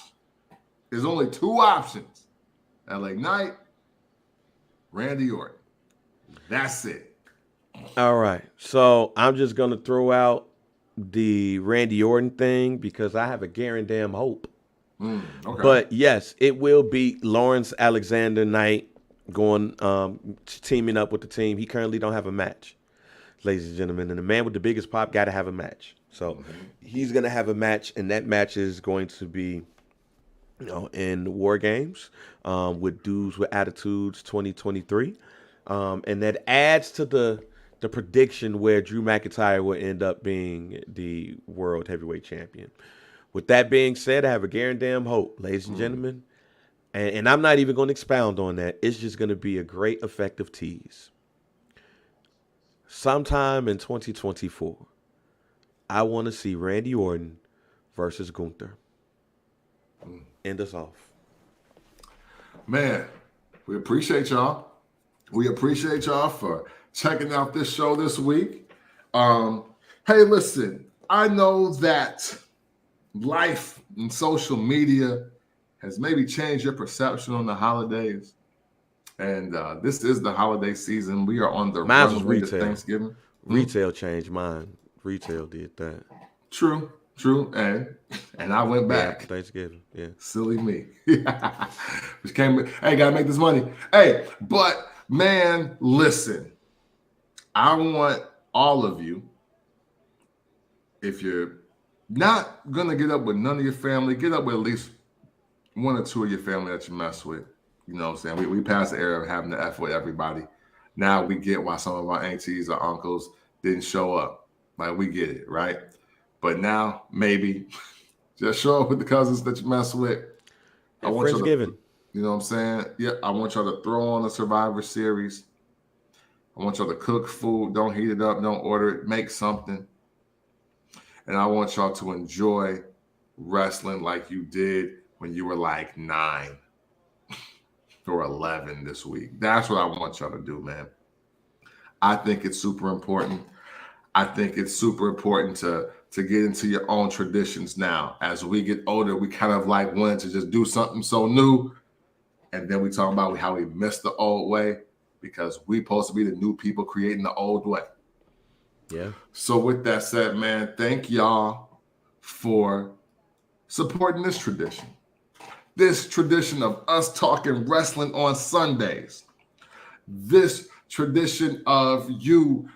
There's only two options. LA Knight, Randy Orton. That's it. All right. So I'm just gonna throw out the Randy Orton thing because I have a guaranteed hope. Okay. But yes, it will be Lawrence Alexander Knight going teaming up with the team. He currently don't have a match, ladies and gentlemen. And the man with the biggest pop got to have a match. So he's gonna have a match, and that match is going to be, in War Games with Dudes with Attitudes 2023, and that adds to the prediction where Drew McIntyre will end up being the World Heavyweight Champion. With that being said, I have a guaranteed hope, ladies and gentlemen, and I'm not even going to expound on that. It's just going to be a great, effective tease. Sometime in 2024, I want to see Randy Orton versus Gunther. End us off. Man, we appreciate y'all. We appreciate y'all for checking out this show this week. Hey, listen, I know that life and social media has maybe changed your perception on the holidays. And this is the holiday season. We are on the Mine was runway to retail. Thanksgiving. Retail changed mine. Retail did that. True. And I went back. Yeah, Thanksgiving. Yeah. Silly me. Just came. Hey, gotta make this money. Hey, but man, listen. I want all of you, if you're not gonna get up with none of your family, get up with at least one or two of your family that you mess with. You know what I'm saying? We passed the era of having to F with everybody. Now we get why some of our aunties or uncles didn't show up. Like, we get it, right? But now maybe just show up with the cousins that you mess with. I want Friendsgiving. You know what I'm saying? Yeah, I want y'all to throw on a Survivor Series. I want y'all to cook food. Don't heat it up. Don't order it. Make something. And I want y'all to enjoy wrestling like you did when you were like 9 or 11 this week. That's what I want y'all to do, man. I think it's super important. I think it's super important to get into your own traditions now. As we get older, we kind of like wanted to just do something so new. And then we talk about how we missed the old way because we supposed to be the new people creating the old way. Yeah. So with that said, man, thank y'all for supporting this tradition. This tradition of us talking wrestling on Sundays. This tradition of you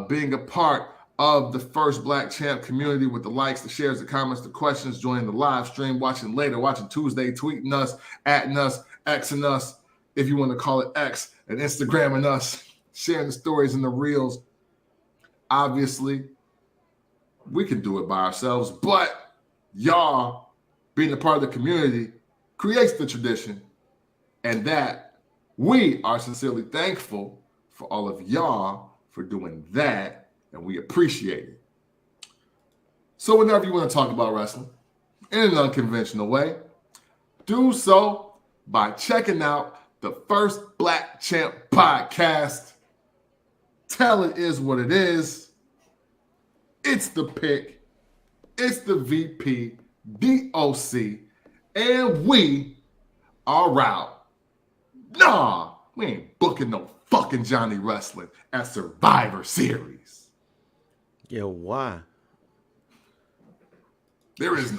being a part of the First Black Champ community with the likes, the shares, the comments, the questions, joining the live stream, watching later, watching Tuesday, tweeting us, atting us, Xing us, if you want to call it X, and Instagramming us, sharing the stories and the reels. Obviously, we can do it by ourselves, but y'all being a part of the community creates the tradition, and that we are sincerely thankful for all of y'all for doing that, and we appreciate it. So whenever you want to talk about wrestling in an unconventional way, do so by checking out the First Black Champ podcast. Tell it is what it is. It's the pick. It's the VP, DOC, and we are out. Nah, we ain't booking no fucking Johnny Wrestling at Survivor Series. Yeah, why? There is no